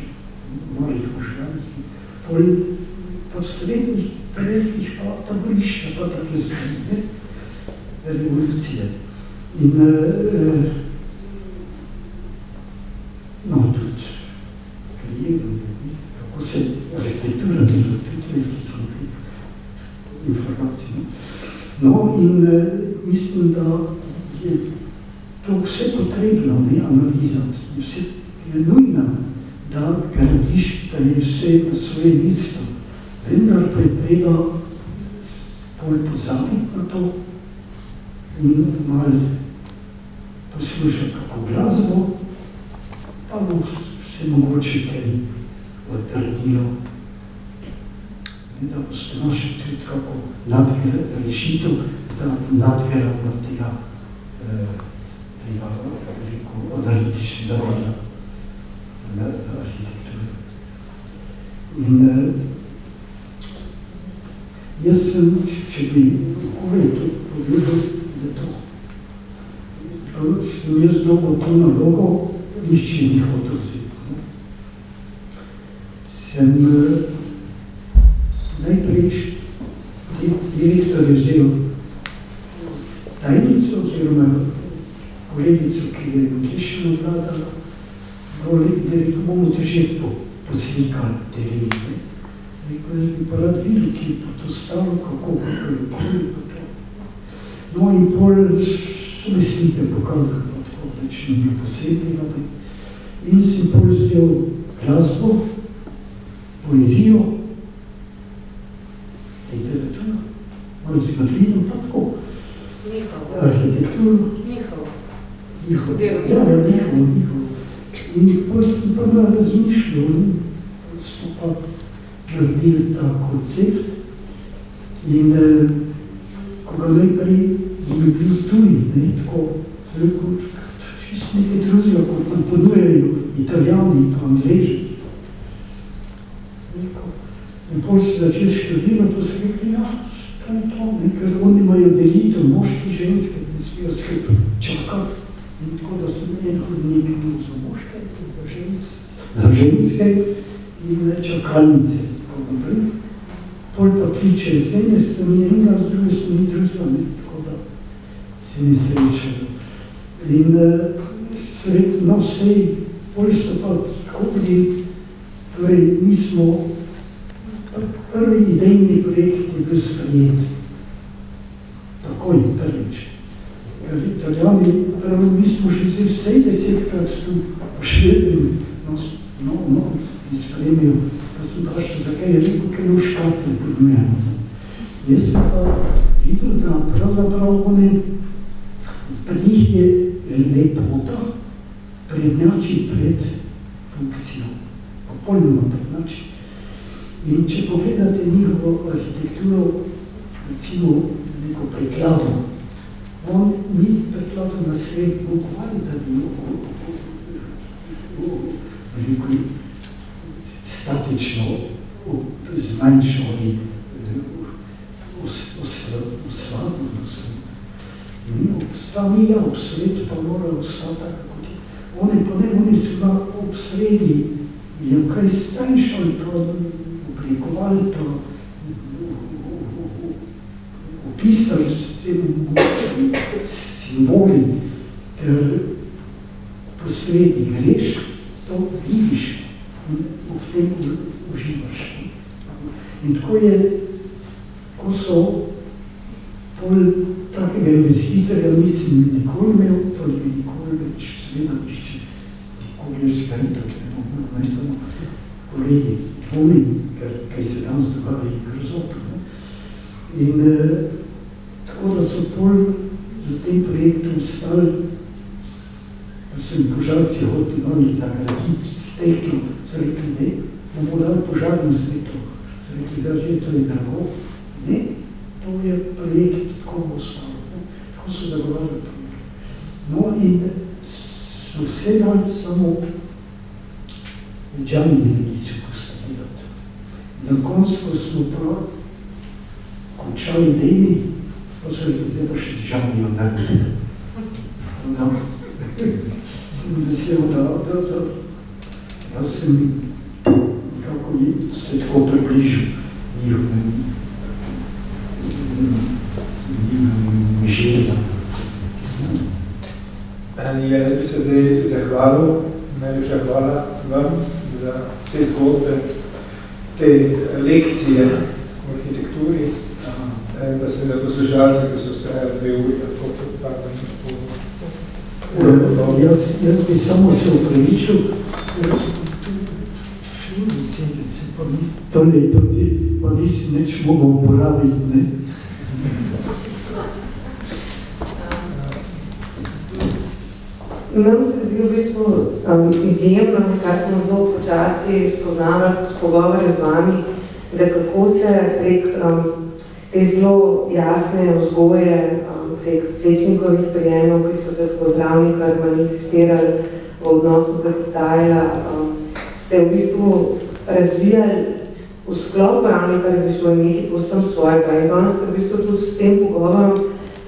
malih možganih, pa v srednjih, velikih pa taborišča, pa take zgodne revolucije. In tudi krajevno, kako se arhitektura dela, tudi velikih informacij. No, in mislim, da je to vse potrebno, analiza, je nujna, da gradiš, da je vse na svoje mesto. Vendar pa je treba bolj pozabiti na to in malo poslušati kako glasbo, pa bo se mogoče kaj odtrdilo. Da bo se našel tudi kako rešitev za nadgradnjo tega analitičnega roda arhitekture. In jaz sem, če bi to povedal, da sem jaz dobil to nalogo, nišče ni hotel vzeti. Sem najprej direktor je vzel tajnico oziroma kolegico, ki je odlično obladala, in je rekel, bomo te že poslikali teren. Rekel, jaz bi pa rad videl, ki je pa to stalo, kako je pa to. No in pol so mi slike pokazali, pa tako, da če mi posebnega. In sem pol vzel glasbo, poezijo, literatura, malo zgodovino, pa tako. Arhitekturo. Njihovo. In pol sem pa razmišljal, smo pa naredili ta koncept in ko ga najprej je bil tuj, tako, sem rekel, čisto nekaj drugega, kot nam ponujajo Italijani pa Angleži. In pol se začel študirati, to se rekli, ja, to je to, ker oni imajo delitev moški, ženske, da smejo skrbi čakati. In tako, da sem en hodnik za moške, za ženske in čakalnice. Pol pa priče z ene strani enega, z druge strani drugega, tako da se ne srečajo. In so rekli, no vsej, pol so pa tako bili, torej mi smo, prvi idejni projekt je bil sprejet. Takoj, prvič. Ker Italijani, pravi, mi smo že vsej 10krat tu pošvedili, no, izpremijo. Pa sem prašal, zakaj je rekel, ker je v škatli podmijeno. Jaz sem pa videl, da pravzaprav pri njih je lepota prednjači pred funkcijo. Popolnoma prednjači. In če pogledate njihovo arhitekturo, recimo neko preklado, on ni preklado na svet bukvali, da bi veliko statično zmanjšali osvabnost. Ni obsred, pa mora ostati tako kot je. Oni so na obsredi je kaj stanjšali, pa oblikovali, pa opisali vse mogočami simboli, ter posredi greš, to vidiš in v tem uživaš. In tako je, ko so pol takega investitorja nisem nikoli imel, to bi nikoli več, seveda če nikoli je zgarito, ker je nekaj kolegi dvomim, kaj se danes dogaja je grozotno. In tako da so pol za tem projektom stali, da sem požarci hoteli oni zagraditi steklo, so rekli, ne, bomo dali požarno steklo. So rekli, da že to je drago. Ne, to je projekt, tako bo ostalo. Tako so zagovarjali projekt. No in so vse dan samo džamije misli postavljati. Na koncu, ko smo pa končali dejni, pa so rekli, zdaj pa še z džamijo narediti. No, sem vesel, da sem kako se tako približil njihovim željam. Jaz bi se zdaj zahvalil, najlepša hvala vam za te zgodbe, te lekcije v arhitekturi, pa se za poslušalce, ki so ustrajali 2 uri, Jaz bi samo se upravičil, to leto ti pa nisi nič mogel uporabiti, ne? Nam se zdi v bistvu izjemno, kar smo zelo počasi spoznavali skozi pogovore z vami, da kako ste prek te zelo jasne vzgoje, prek Plečnikovih prijemov, ki so se skozi Ravnikar manifestirali v odnosu do detajla, ste v bistvu razvijali v sklopu Ravnikar, bi šlo nekaj povsem svojega. In danes ste v bistvu tudi s tem pogovorom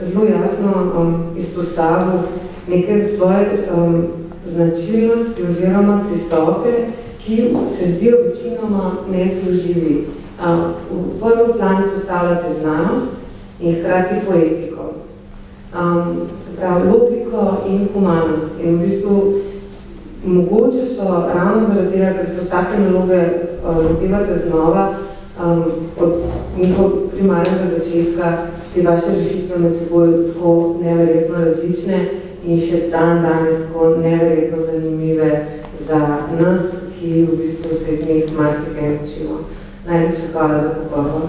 zelo jasno izpostavil neke svoje značilnosti oziroma pristope, ki se zdijo večinoma nezdružljivi. V prvi plan postavljate znanost in hkrati poetiko. Se pravi, logiko in humanost. In v bistvu mogoče so ravno zaradi tega, ker se vsake naloge lotevate znova od njihov primarnega začetka, te vaše rešitve med seboj tako neverjetno različne in še danes tako neverjetno zanimive za nas, ki v bistvu se iz njih marsikaj učimo. Najlepša hvala za pogovor.